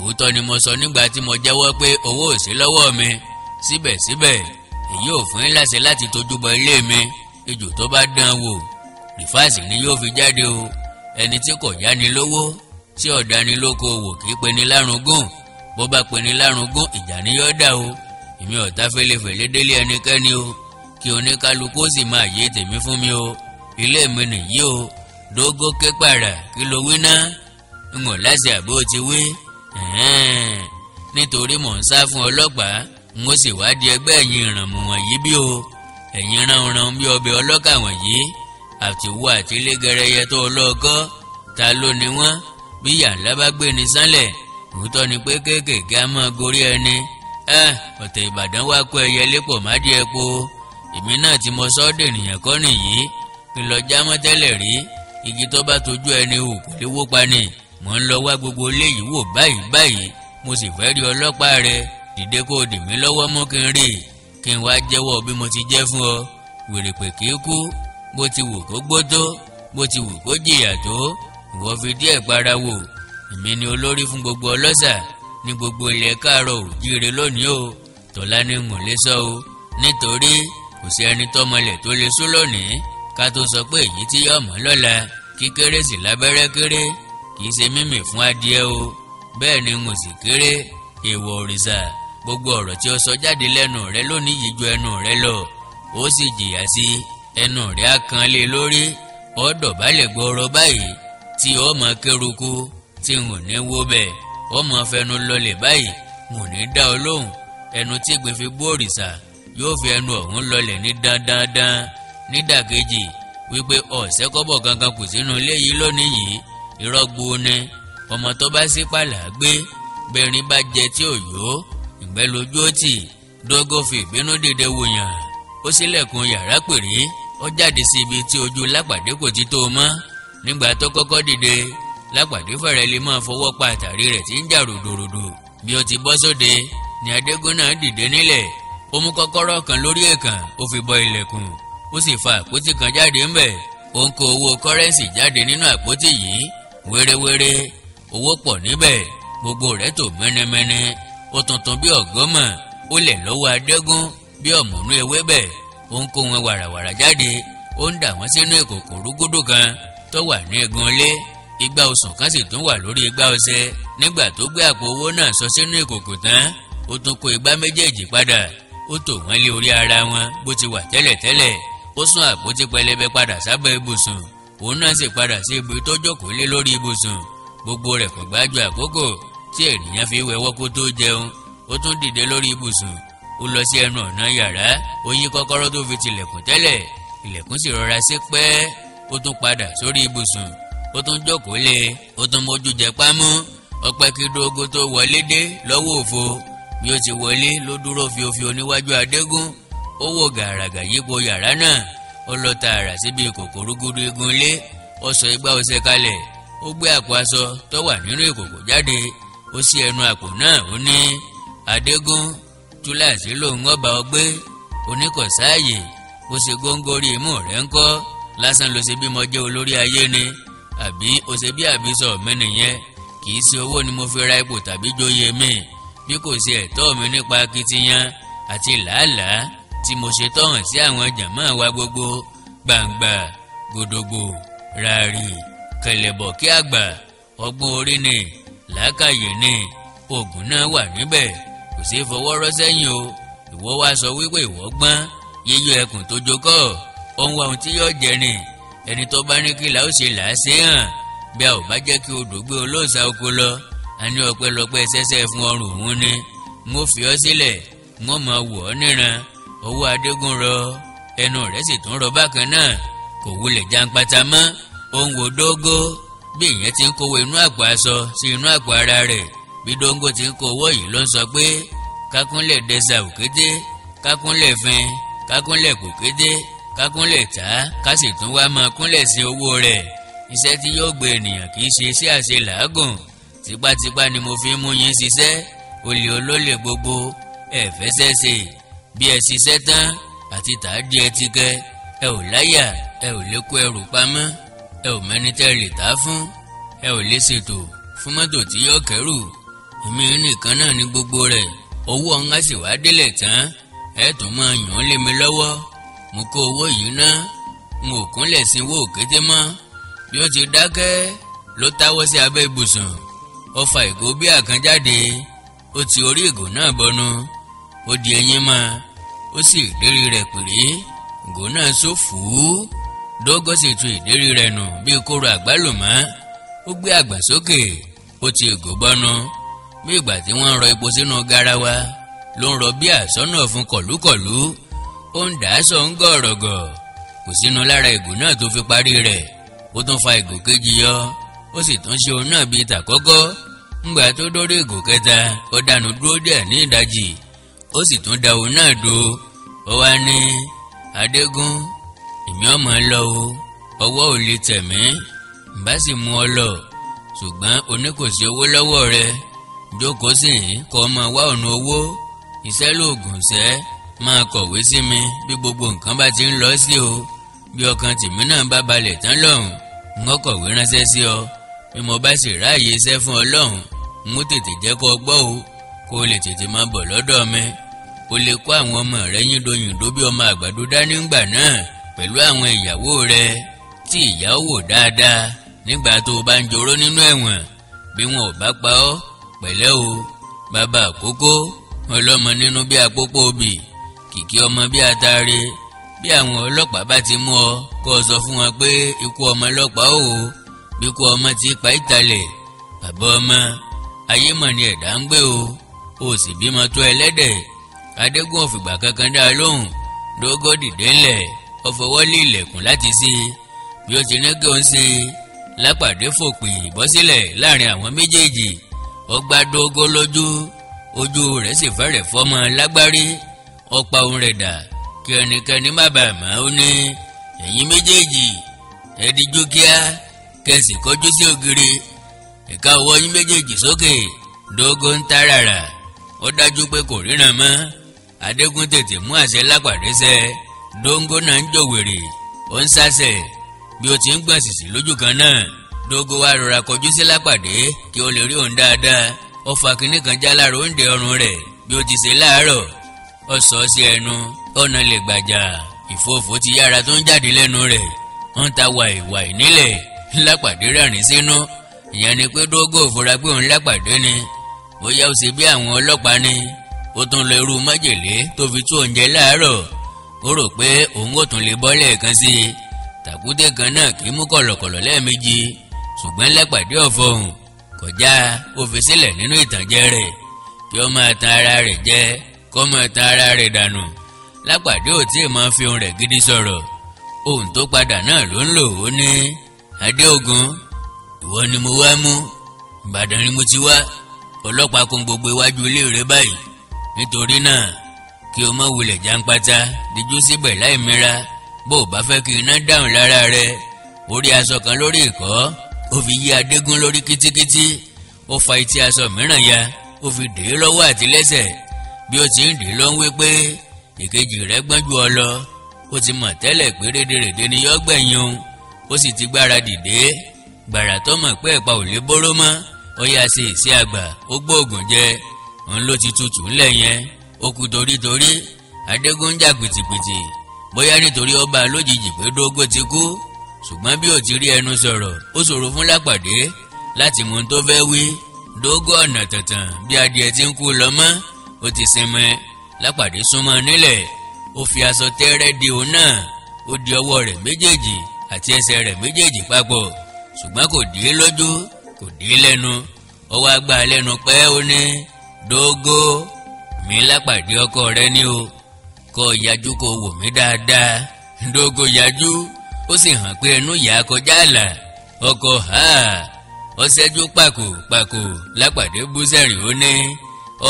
òótọ́ ni mo sọ nígbà tí mo jẹ́wọ́ pé owó ò sí lọ́wọ́ mi síbẹ̀síbẹ̀ èyí ò fún yín láṣẹ láti tójú bọ ilé mi. Ejò tó bá dán wò rìfáàsì ni yóò fi jáde o. Ẹni tí kò yáni lówó tí ọ̀dani lóko wò kì í peni lárùngún. Bó bá peni lárùngún ìjà ni yóò dà o. Èmi ọ̀tá fẹ́lẹ́fẹ́lẹ́ délé ẹnikẹ́ni o. Kí oníkálukú sì máa yé tèmi fún mi o. Ilé mi nìyí o. Dógó ké pàrà kí ló wí ná. N ò láṣẹ àbó ti wí. Nítorí mò ń sá fún ọlọ́pàá n ó sì wádìí ẹgbẹ́ ẹ̀yin ìrànmù wọ̀nyí bí o. Ẹ̀yin ránran bí ọbẹ̀ ọlọ́kà wọ̀nyí àtiwọ́ àti ilé gẹrẹyẹ tó ọlọ́ọ̀kọ́ ta ló ni wọ́n. Bí yàrá bá gbé ni sánlẹ̀ òótọ́ ni pé kéékèèké á máa gorí ẹni. Ọ̀tẹ̀ Ìbàdàn wá kó ẹyẹ lépọ̀ má díẹ̀ po. Èmi náà tí mo sọ́ọ́dẹ̀ ènìyàn kọ́ nìyí. Kí lọ jámọ́ tẹ́lẹ̀ rí. Igi tó bá tojú ẹni hù kò lè wó pani. Mò ń lọ wá gbogbo léyìí wò báyìí. Mo sì fẹ́ rí ọlọ́pàá rẹ. Dìde kó dì mí lọ́wọ́ mú kí n rí. Kí n wá jẹ́wọ́ bí mo ti jẹ́ fún ọ. Wèrèpè kì í kú. Bó ti wù kó gbó tó. Bó ti wù kó jìyà tó. Ìwọ fi díẹ̀ para wò. Èmi ni olórí fún gbogbo ọlọ́ṣà ní gbogbo ilẹ̀ káàárọ̀ òjíire lónìí o. Tọ́lá ní n ò lè sọ o. Nítorí kò sí ẹni tọ́mọlẹ̀ tó lè sún lónìí. Ká tó sọ pé èyí tí yọ̀ mọ́ lọ́la. Kí kérésì lábẹ́rẹ́ kéré. Kì í ṣe mímì fún adìẹ o. Bẹ́ẹ̀ ni n ò sì kéré. Èèwọ̀ òrìṣà. Gbogbo ọ̀rọ̀ tí o sọ jáde lẹ́nu rẹ lónìí yìí ju ẹnu rẹ lọ. Ó sì jìyà sí. Ẹnu rẹ á kan lé lórí. Ó dọ̀bálẹ̀ gbọ́rọ̀ báyìí. Tí ó mọ kéruku. Tí n ò ní wó bẹ́ẹ̀. Ó mọ fẹnu lọlẹ̀ báyìí. N ò ní dá ọ lóhùn. Ẹnu tí gbin fi bú òrìṣà yóò fi ẹnu ọ̀hún lọlẹ̀ ní dandandan. Nídàkejì wípé ọ̀sẹ̀ kọ́bọ̀ gangan kù sínú ilé yìí lónìí yìí. Irọ́ gbu ni. Ọmọ tó bá sí pàlà gbé. Bẹ́ẹ̀rin bá jẹ tí ò yó. Ìgbẹ́ lójú ó tì. Dógó fi ìbínú dìde wòyàn. Ó ṣílẹ̀kùn yàrá pèrè. Ó jáde sí ibi tí ojú Lápàdé kò ti tó mọ́. Nígbà tó kọ́kọ́ dìde Lápàdé fẹ̀rẹ̀ lè máa fọwọ́ pa àtàrí rẹ̀ tí ń jà ròdòròdò. Bí ó ti bọ́ sóde ni Adégún náà dìde nílẹ̀. Ó mú kọ́kọ́rọ́ kan lórí èèkàn ó fi bọ ilẹ̀kùn. Ó sì fa àpótí kan jáde ńbẹ̀. Ó ń kó owó kọ́rẹ́ǹsì jáde nínú àpótí yìí. Wérewére owó pọ̀ níbẹ̀. Gbogbo rẹ̀ tó mẹ́nẹ́mẹ́nẹ́. Ó tuntun bí ọ̀gọ́mọ̀. Ó lẹ̀ lọ́wọ́ Adégún bí ọ̀mùnú ewébẹ̀. Ó ń kó wọn wàràwàrà jáde. Ó ń dà wọ́n sínú ìkòkò rúgúdù kan tó wà ní egun ilé. Igbá osùn kan sì tún wà lórí igbá ọṣẹ. Nígbà tó gbé àpò owó náà sọ sínú ìkòkò tán, ó tún kó igbá méjèèjì padà. Ó tò wọ́n lé orí ara wọn bó ti wà tẹ́lẹ̀tẹ́lẹ̀. Ó sún àpótí pẹlẹbẹ padà sábẹ́ ibùsùn. Òun náà sì padà sí ibi tó jókòó lé lórí ibùsùn. Gbogbo rẹ̀ kò gbájú àkókò tí ènìyàn fi wẹ̀wọ́ kó tó jẹun. Ó tún dìde lórí ibùsùn. Ó lọ sí ẹnu ọ̀nà yàrá. Ó yí kọ́kọ́rọ́ tó fi tilẹ̀kùn tẹ́lẹ̀. Ilẹ̀kùn sì rọra sí pẹ́. Ó tún padà sórí ibùsùn. Ó tún jókòó lé. Ó tún mójú jẹ pámú. Ọpẹ́ kí Dógó tó wọlé dé lọ́wọ́ òfo. Bí ó ti wọlé ló dúró fíofío níwájú Adégún. Ó wò gàràgà yípo yàrá náà. Ó lọ tààrà síbi ìkòkò rúgúdú igun ilé. Ó sọ igbá ọṣẹ kalẹ̀. Ó gbé àpò aṣọ tó wà nínú ìkòkò jáde. Ó ṣí ẹnu àpò náà. Ó ní Adégún túláàsì lòun ọba ọgbé. Oníkọ̀sáàyè. Ó ṣe góńgóri imú rẹ̀ ń kọ́. Lásán ló ṣe bí mo jẹ́ olórí ayé ni. Àbí ó ṣe bí àbísọ̀ mi nìyẹn. Kì í ṣe owó ni mo fi ra ipò tàbí joyè mi. Bí kò ṣe ẹ̀tọ́ mi nípa akitiyan àti làálàá tí mo ṣe tọ̀hàn sí àwọn jàmáà wa gbogbo. Gbàǹgbà gbòdògbò ràrì kẹlẹ̀bọ̀ kí àgbà. Ọgbọ́n orí ni làákàyè ni. Oògùn náà wà níbẹ̀. Kò sí fọwọ́ rọ́ sẹ́yìn o. Ìwọ wá sọ wípé ìwọ gbọ́n. Yíyọ ẹkùn tó jókòó. Ó ń wá ohun tí yóò jẹ ni. Ẹni tó bá ní kí la ó ṣe là á ṣe hàn. Bí a ò bá jẹ́ kí odò gbé olóòṣà oko lọ. A ní ọpẹ́lọpẹ́ ṣẹ́ṣẹ́ fún ọrùn òun ni. N ó fi ọ́ sílẹ̀. N ó máa wò ọ́ níran. Ọwọ́ Adégún rọ. Ẹnu rẹ̀ sì tún rọ bákan náà. Kò wulẹ̀ jàǹpátá mọ́. Ó ń wo Dógó. Bí ìyẹn ti ń kówó inú àpò aṣọ sí inú àpò ara rẹ̀. Bí Dógó ti ń kó owó yìí ló ń sọ pé kákúnlẹ̀ dẹ́sà òkété. Kákúnlẹ̀ fin. Kákúnlẹ̀ kòkété. Kákúnlẹ̀ tá. Ká sì tún wá máa kúnlẹ̀ sí owó rẹ̀. Iṣẹ́ tí yóò gbé ènìyàn kì í ṣe iṣẹ́ àṣe làágùn. Tipátipá ni mo fi mú yín ṣiṣẹ́. Olè olólè gbogbo ẹ fẹsẹ̀ ṣe. Bí ẹ ṣiṣẹ́ tán àti tà á di ẹtì kẹ. Ẹ ò láyà. Ẹ ò lè kó ẹrù pamọ́. Ẹ ò mẹ́ni tẹ́ lè tà á fún. Ẹ ò lè ṣètò fún mọ́tò tí yóò kẹ́rù. Èmi nìkan náà ní gbogbo rẹ̀. owó ọ̀hún sì wá délẹ̀ tán ẹ tún máa yàn án lé mi lọ́wọ́ mo kó owó yìí ná n ò kúnlẹ̀ sínwó òkété mọ́. Bí ó ti dákẹ́ ló táwọ́ sí abẹ́ ibùsùn ó fa ìgò bíà kan jáde ó ti orí ìgò náà bọnu ó di ẹyin mọ́ ó sì ìdérí rẹ̀ pèrè ìgò náà ṣófù Dógó sì tu ìdérí rẹ̀ nù bíi kóró àgbálùmọ́ ó gbé àgbà sókè ó ti ìgò bọnu bí ìgbà tí wọ́n ń rọ epo sínú garawa ló ń rọ bíà sọ́nà fún kọ̀lúkọ̀lú ó ń dà á sọ ń gọ̀rọ̀gọ̀ kò sínú lára ìgò náà tó fi parí rẹ̀ ó tún fa ìgò kejì yọ ó sì tún ṣe òun náà bíi tàkọ́kọ́ ńgbà tó dórí ìgò kẹta ó dánu dúró díẹ̀ ní ìdajì ó sì tún da òun náà do ó wá ní Adégún èmi ọmọ lọ o ọwọ́ ò lè tẹ̀ mí bá sì mú ọ lọ ṣùgbọ́n oní kò sí owó lọ́wọ́ rẹ jókòó sí kó o máa wá ọ̀nà owó iṣẹ́ lóògùn ṣẹ́ máa kọ̀wé sí mi bí gbogbo nǹkan bá ti ń lọ sí o bí ọkàn tèmi náà bá balẹ̀ tán lọ́hùn n ó kọ̀wé ránṣẹ́ sí ọ bí mo bá sì ráàyè iṣẹ́ fún ọ lọ́hùn n ó tètè jẹ́ kó o gbọ́ o kó o lè tètè máa bọ̀ lọ́dọ̀ mi o lè kó àwọn ọmọ rẹ yíndóyìndó bí ọmọ àgbàdo dání ńgbà náà pẹ̀lú àwọn ìyàwó rẹ tí ìyá ó wò dáadáa nígbà tó o bá ń joró nínú ẹ̀wọ̀n bí wọn ò bá pa ọ́ pẹ̀lẹ́ o bàbá àkókò ọlọ́mọ nínú bí àpòpọ̀ òbí kìkì ọmọ bí atare bí àwọn ọlọ́pàá bá ti mú ọ kó o sọ fún wọn pé ikú ọmọ ọlọ́pàá o bí ikú ọmọ ti pa ìtàlẹ̀ bàbá ọmọ ayé mọ̀ ni ẹ̀dá ń gbé o sì bímọ tó ẹlẹ́dẹ̀. Adégún ò fìgbà kankan dá lóhùn Dógó dìde ńlẹ̀ ó fọwọ́ lé ilẹ̀kùn láti ṣí bí ó ti ní kí ó ń ṣe Lápàdé fòpin bọ́ sílẹ̀ láàrin àwọn méjèèjì ó gbá Dógó lójú ojú rẹ̀ sì fẹ́rẹ̀ fọ́mọ lágbárí ó pa ohùn rẹ̀ dà kí ẹnikẹ́ni má bàa mọ̀ ó ní ẹ̀yin méjèèjì ẹ dijú kíá kẹsì kọjú sí ògiri ìka ọwọ́ yín méjèèjì sókè. Dógó ń táràrà ó dájú pé kò ríran mọ́ Adégún tètè mú àṣẹ Lápàdé ṣẹ Dógó náà ń jòwèrè ó ń sásẹ̀ bí ó ti ń gbọ̀n sìsì lójú kan náà Dógó wá rọra kọjú sí Lápàdé kí ó lè rí òun dáadáa ó fa kinní kan já lára oúnjẹ ọrùn rẹ̀ bí ó ti ṣe láàárọ̀ ó sọ sí ẹnu ọ̀nà lè gbàjà ìfòfò ti yára tó ń jáde lẹ́nu rẹ̀ wọ́n ta wàìwàì nílẹ̀ Lápàdé rẹ́rìn sínú ìyẹn ni pé Dógó fura pé òun Lápàdé ni bóyá ó ṣe bí àwọn ọlọ́pàá ni ó tún lọ irú májèlé tó fi tú oúnjẹ láàárọ̀ ó rò pé òun ó tún lè bọ́ lẹ́ẹ̀kan sí i tàkúté kan náà kì í mú kọ̀lọ̀kọ̀lọ̀ lẹ́ẹ̀mejì ṣùgbọ́n Lápàdé ọ̀fọ̀hùn kọjá ó fi sílẹ̀ nínú ìtànjẹ rẹ̀ kí ó máa tan ara rẹ̀ jẹ kó máa tan ara rẹ̀ dànù. Lápàdé ò tí ì máa fi ohùn rẹ̀ gidi sọ̀rọ̀ ohùn tó padà náà ló ń lò ó ní Adéògùn ìwọ ni mo wá mú Ìbàdàn ni mo ti wá ọlọ́pàá kún gbogbo iwájú ilé rẹ báyìí nítorí náà kí o má wulẹ̀ jàǹpátá díjú síbẹ̀ láì mira bó o bá fẹ́ kí iná dáhùn lára rẹ. Orí aṣọ kan lórí ìkọ́ ó fi yí Adégún lórí kítíkítí ó fa etí aṣọ mìíràn ya ó fi dè é lọ́wọ́ àti lẹ́sẹ̀ bí ó ti ń dè é ló ń wí pé èkejì rẹ̀ gbọ́n ju ọ lọ ó ti mọ̀ tẹ́lẹ̀ pé rédèrèdè ni yọ́ gbẹ̀yìn òun ó sì ti gbára dìde gbàrà tó mọ̀ pé ẹ̀pà ò lè bóró mọ́ ó yá ṣe ìṣe àgbà ó gbóògùn jẹ òun ló ti tutù ńlẹ̀ yẹn ó kú torítorí. Adégún ń jà pìtìpìtì bóyá nítorí ọba lójijì pé Dógó ti kú ṣùgbọ́n bí ó ti rí ẹnu sọ̀rọ̀ ó ṣòro fún Lápàdé láti mú un tó fẹ́ wí. Dógó ọ̀nà tàntàn bí adìẹ ti ń kú lọ mọ́ ó ti sinmi. Lápàdé súnmọ́ nílẹ̀ ó fi aṣọ tẹ́rẹ́ di òun náà ó di ọwọ́ rẹ̀ méjèèjì àti ẹsẹ̀ rẹ̀ méjèèjì papọ̀ ṣùgbọ́n kò dé lójú kò dé lẹ́nu ó wá gbá lẹ́nu pẹ́ ó ní Dógó mi Lápàdé ọkọ rẹ ni o kó yájú kó wò mí dáadáa. Dógó yájú ó sì hàn pé ẹnu yà á kọjá àlà ọkọ ó ṣẹ́jú pàkó. Lápàdé bú sẹ́rìn ó ní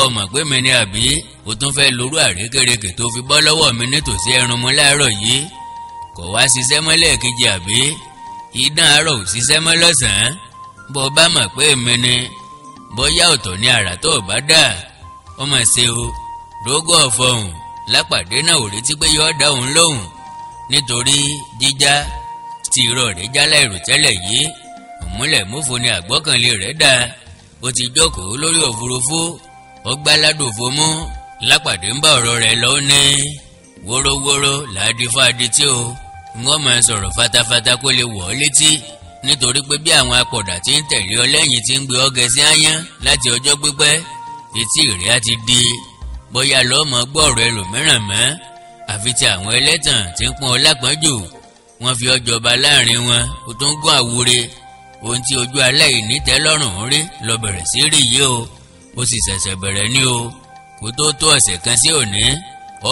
ọmọ pé mi ní àbí ó tún fẹ́ lórú àrékérekè tó fi bọ́ lọ́wọ́ mi nítòsí ẹrun mu láàárọ̀ yìí kò wá ṣiṣẹ́ mọ́ lẹ́ẹ̀kejì àbí idán àárọ̀ ò ṣiṣẹ́ mọ́ lọ́sàn-án bó bá mọ̀ pé mi ni bóyá ọ̀tọ̀ ni àrà tó bá dà ọmọ ṣe o. Dógó ọ̀fọ̀hùn Lápàdé náà ò retí pé yóò dá òun lóhùn nítorí jíjá tí irọ́ rẹ̀ já láìrò tẹ́lẹ̀ yìí òmùlẹ̀ mófo ni àgbọ́kànlé rẹ̀ dá ó ti jókòó lórí òfurufú ó gbá ládòfo mú. Lápàdé ń bá ọ̀rọ̀ rẹ̀ lọ ní wórówóró làádìfáàdì tí o wọ́n máa sọ̀rọ̀ fatafata kó lè wọ̀ ọ́ létí nítorí pé bí àwọn apọ̀dà tí ń tẹ̀lé ọ lẹ́yìn tí ń gbé ọ gẹ̀ sí áyán láti ọjọ́ pípẹ́ etí rẹ̀ á ti di bóyá lọ́mọ gbọ́ ọ̀rọ̀ ẹlòmíràn mọ́ àfi ti àwọn ẹlẹ́tàn tí ń pọ́n ọ lápọ́njù wọ́n fi ọ jọba láàrin wọn ó tún gún àwúre ohun tí ojú aláìní tẹ́lọ́rùn rí lọ bẹ̀rẹ̀ sí rí yìí o ó sì ṣẹ̀ṣẹ̀ bẹ̀rẹ̀ ní o kó tó ọ̀sẹ̀ kan sí òní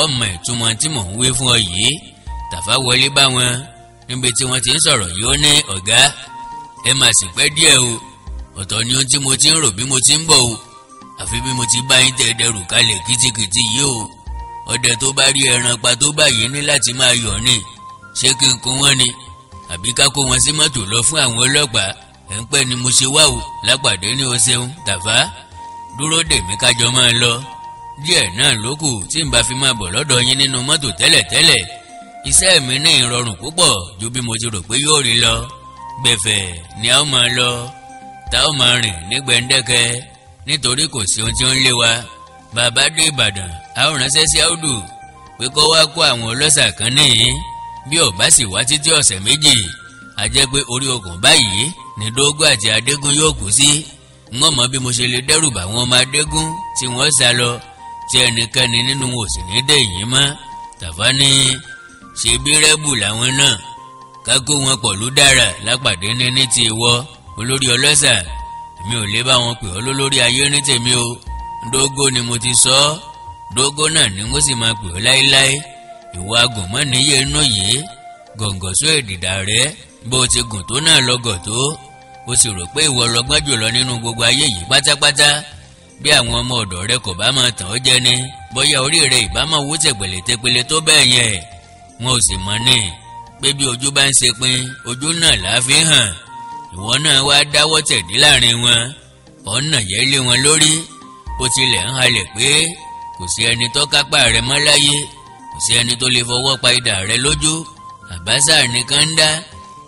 ọmọ ìtumọ̀ tí mò ń wí fún ọ yìí. Tàfá wọlé bá wọn níbi tí wọ́n ti ń sọ̀rọ̀ yìí ó ní ọ̀gá ẹ máa sì pẹ́ díẹ̀ o ọ̀tọ̀ ni ohun tí mo ti ń rò bí mo ti ń bọ̀ o àfi bí mo ti bá yín tẹ́ dẹrù kalẹ̀ kìtìkìtì yìí o ọdẹ tó bá rí ẹran pa tó báyìí ní láti máa yọ̀ ni ṣé kí n kó wọn ni àbí ká kó wọn sí mọ́tò lọ fún àwọn ọlọ́pàá ẹ̀ ń pẹ́ ni mo ṣe wá o. Lápàdé ní o ṣeun Tàfá dúró dè mí kájọ máa lọ díẹ̀ náà ló kù tí n bá fi máa bọ̀ lọ́dọ̀ yín nínú mọ́tò tẹ́lẹ̀tẹ́lẹ̀ iṣẹ́ mi ní ìrọ̀rùn púpọ̀ ju bí mo ti rò pé yóò rí lọ gbẹ̀fẹ̀ ni a ó máa lọ tá ó máa rìn ní gbẹ̀ǹdẹ́kẹ́ nítorí kò sí ohun tí ó ń lé wa bàbá dé Ìbàdàn a ó ránṣẹ́ sí Áùdù pé kó wá kó àwọn ọlọ́ṣà kan níyìn bí ó bá sì wá títí ọ̀sẹ̀ méjì a jẹ́ pé orí okùn báyìí ní Dógó àti Adégún yóò kú sí n ó mọ bí mo ṣe lè dẹ́rù bà àwọn ọmọ Adégún tí wọ́n sá lọ tí ẹnikẹ́ni nínú wọn ò sì ní dé yìí mọ́. Tàfá ní ṣe bí rẹ́bù làwọn náà ká kó wọn pọ̀ ló dára. Lápàdé ní ti ìwọ olórí ọlọ́ṣà mi ò lè bá wọn pè ọ́ lólórí ayé ní tèmi o Dógó ni mo ti sọ ọ́ Dógó náà ni wọ́n sì máa pè ọ́ láéláé ìwọ agùnmọ́ níyè inú yìí gọ̀ǹgọ̀só èdìdà rẹ̀ bó ti gùn tó náà lọ́gọ̀ tó o sì rò pé ìwọ lọ́gbọ́n jùlọ nínú gbogbo ayé yìí pátápátá bí àwọn ọmọ ọ̀dọ̀ rẹ kò bá máa tàn ọ́ jẹ ni bóyá orí rẹ ìbá máa wú tẹ̀pẹ̀lẹ̀tẹ̀pẹ̀lẹ̀ tó bẹ́ẹ̀ yẹn wọn ò sì mọ̀ ní pé bí ojú bá ń ṣe pin ojú náà là á fi hàn ìwọ náà wá dáwọ́ tẹ̀dí láàrin wọn ọ̀nà yẹn lé wọn lórí ó tilẹ̀ ń halẹ̀ pé kò sí ẹni tó kápá rẹ mọ́ láyé kò sí ẹni tó lè fọwọ́ pa idà rẹ lójú àbáṣà nìkan ń dá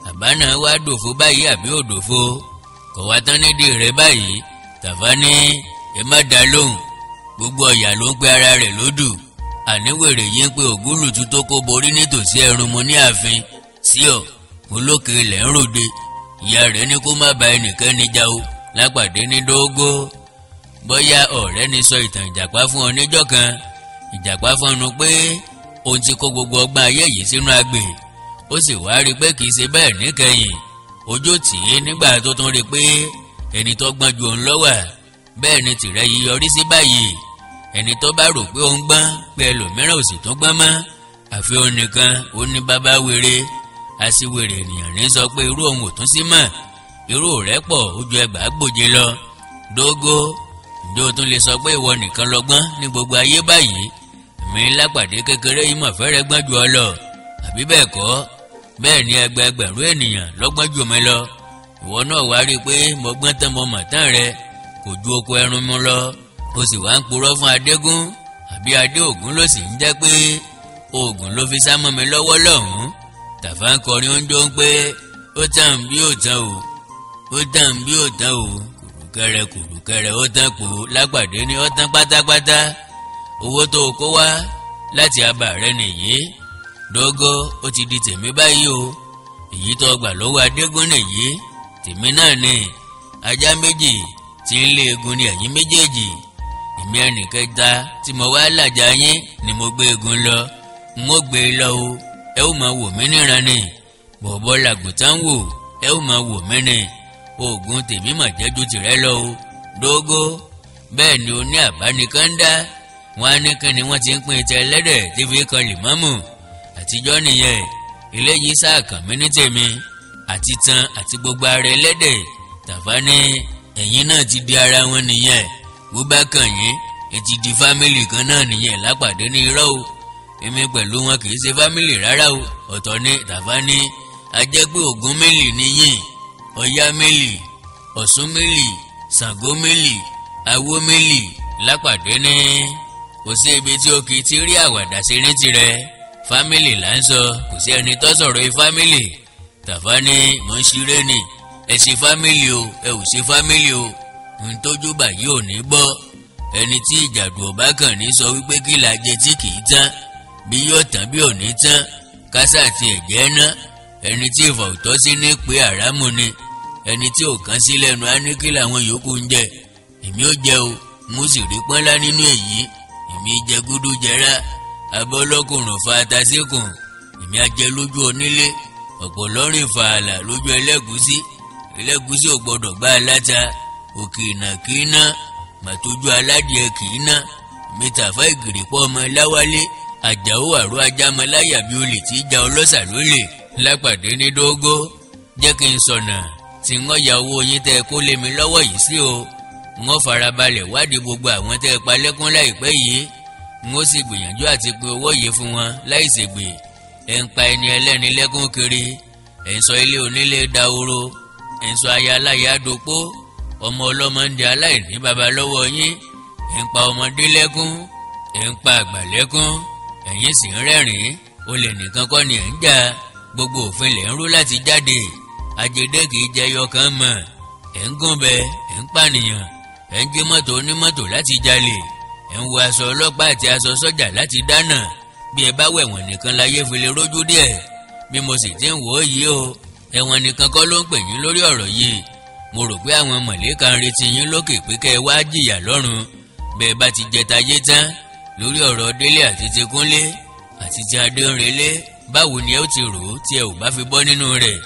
àbá náà wá dòfo báyìí àbí òdòfo kò wá tán nídìí rẹ báyìí. Tàfá ní ẹ má dá lóhùn gbogbo ọ̀yà ló ń pe ara rẹ̀ lódù àníwèrè yín pé ògúlùtú tó kó borí nítòsí ẹrun mo ní ààfin sí ọ olókè ilẹ̀ ń ròde ìyá rẹ̀ ní kó má ba ẹnìkẹ́ni já o. Lápàdé ní Dógó bóyá ọ̀rẹ́ ni sọ ìtàn ìjàpá fún ọ níjọ́ kan ìjàpá fọnù pé òun ti kó gbogbo ọgbọ́n ayé yìí sínú agbè ó sì wá rí pé kìí ṣe bẹ́ẹ̀ níkẹyìn ojú tì í nígbà tó tún rí pé ẹni tó gbọ́n ju òun lọ wà bẹ́ẹ̀ ni tìrẹ yìí yọrí sí báyìí ẹni tó bá rò pé òun gbọ́n pé ẹlòmíràn ò sì tún gbọ́n mọ́ àfi òun nìkan ó ní bàbá wèrè aṣiwèrè ènìyàn ní sọ pé irú òun ò tún sí mọ́ irú rẹ̀ pọ̀ ó ju ẹgbàá gbòje lọ. Dógó ǹjẹ́ o tún lè sọ pé ìwọ nìkan lọ́gbọ́n ní gbogbo ayé báyìí mi Lápàdé kékeré yìí mọ̀ fẹ́rẹ̀ gbọ́n ju ọ lọ àbí bẹ́ẹ̀ kọ́ bẹ́ẹ̀ ni ẹgbẹẹgbẹ̀rún ènìyàn lọ́gbọ́n jù mí lọ ìwọ náà wá rí i pé mo gbọ́n tán mo mọ̀ tán rẹ kò ju oko ẹrun mu lọ o sì wá ń purọ́ fún Adégún àbí Adéògún ló sì ń jẹ́ pé oògùn ló fi sá mọ́ mi lọ́wọ́ lọ́hùn-ún. Tàfá ń kọrin oúnjẹ ń pé ó tàn bí ó tàn o ó tàn bí ó tàn o kùrùkẹrẹ ó tàn pò. Lápàdé ní ó tàn pátápátá owó tó o kó wá láti abà rẹ nìyí Dógó ó ti di tèmi báyìí o èyí tó gbà lọ́wọ́ Adégún nìyí tèmi náà ni ajá méjì tí ń lé egun ní ẹ̀yìn méjèèjì èmi ẹnìkẹta tí mo wá làjà yín ni mo gbé egun lọ n ó gbé e lọ o ẹ ó máa wò mí níran ni bọ̀bọ̀ làgùntàn wò ẹ ó máa wò mí ni oògùn tèmi mà jẹ́jú tìrẹ lọ o Dógó bẹ́ẹ̀ ni o ní àbánikàndá wọn á ní kí ni wọ́n ti ń pín ìtẹ́ ẹlẹ́dẹ̀ tí fi kan lìmọ́mù àtijọ́ nìyẹn eléyìí sáà kàn mí ní tèmi àti tan àti gbogbo ara ẹlẹ́dẹ̀. Tàfá ní ẹ̀yin náà ti di ara wọn nìyẹn bó bá kàn yín ẹ ti di fámìlì kan náà nìyẹn. Lápàdé ní irọ́ o èmi pẹ̀lú wọn kì í ṣe fámìlì rárá o ọ̀tọ̀ ni. Tàfá ní a jẹ́ pé Ògún mélì níyìn Ọ̀yá mélì Ọ̀ṣun mélì Ṣàngó mélì Awó mélì. Lápàdé ní kò sí ibi tí o kì í ti rí àwàdà sí ní tirẹ̀ fámìlì là ń sọ kò sí ẹni tó sọ̀rọ̀ fámìlì. Tàfá ní mò ń ṣeré ni ẹ ṣe fámìlì o ẹ ò ṣe fámìlì o n tójú báyìí ò ní gbọ́ ẹni tí ìjàdù ọba kàn ní sọ wípé kí la jẹ tí kì í tán bí yóò tán bí ò ní tán kásá àti ẹ̀jẹ̀ ná ẹni tí ìfà òtọ́ sí ní pé àrámù ni ẹni tí ò kán sí lẹ́nu á ní kí làwọn yòókù ń jẹ èmi ò jẹ o mo sì rí pọ́nlá nínú èyí èmi jẹ gúdú jẹrá abọ́ ọlọ́kùnrin fa ata síkùn èmi ajẹ lójú onílé ọ̀pọ̀ lọ́rìn fààlà lójú ẹlẹ́gùsí ò gbọdọ̀ gbá aláta òkè ìnà kì í ná màtójú aládìẹ kì í ná mẹ́tàfá ìgìrìpọ̀ ọmọ láwálé àjàó àrò ajámọláyà bí olè tí í ja ọlọ́ṣà lólè lápàdé ní dógó jẹ́ kí n sọ̀nà tí wọ́n ya owó yín tẹ́ kó lé mi lọ́wọ́ yìí sí o wọ́n farabalẹ̀ wádìí gbogbo àwọn tẹ́ pa lẹ́kún láìpẹ́ yìí wọ́n sì gbìyànjú àti pé owó yìí fún wọn láìṣègbè ẹ̀ ń pa ẹni ẹlẹ́ni lẹ́kún kiri ẹ̀ ń sọ ilé onílé dahoro ẹ̀ ń sọ aya aláya dopó ọmọ ọlọ́mọ ń di aláìní baba lọ́wọ́ yín ẹ̀ ń pa ọmọdé lẹ́kún ẹ̀ ń pa àgbà lẹ́kún ẹ̀yin sì ń rẹ́rìn-ín olè nìkan kọ́ ni ẹ̀ ń jà gbogbo òfin lẹ̀ ń rú láti jáde àjẹdẹ kì í jẹyọ kan mọ̀ ẹ̀ ń gúnbẹ ẹ̀ ń pànìyàn ẹ̀ ń gbé mọ́tò onímọ́tò láti jalè ẹ̀ ń wọ aṣọ ọlọ́pàá àti aṣọ sọ́jà láti dáná bí ẹ bá wẹ̀wọ̀n nìkan láyé fi lè rójú díẹ̀ bí mo sì ti ń wò ó yìí o ẹ̀wọ̀n nìkan kọ́ ló ń pè yín lórí ọ̀rọ̀ yìí mo rò pé àwọn mọ̀lẹ́ka ń retí yín lókè pé kẹ́ ẹ wá jìyà lọ́run bẹ́ẹ̀ bá ti jẹ tayé tán lórí ọ̀rọ̀ délé àti ti kúnlé àti ti adéǹrelé báwo ni ẹ ó ti rò ó tí ẹ ò bá fi bọ́ nínú rẹ̀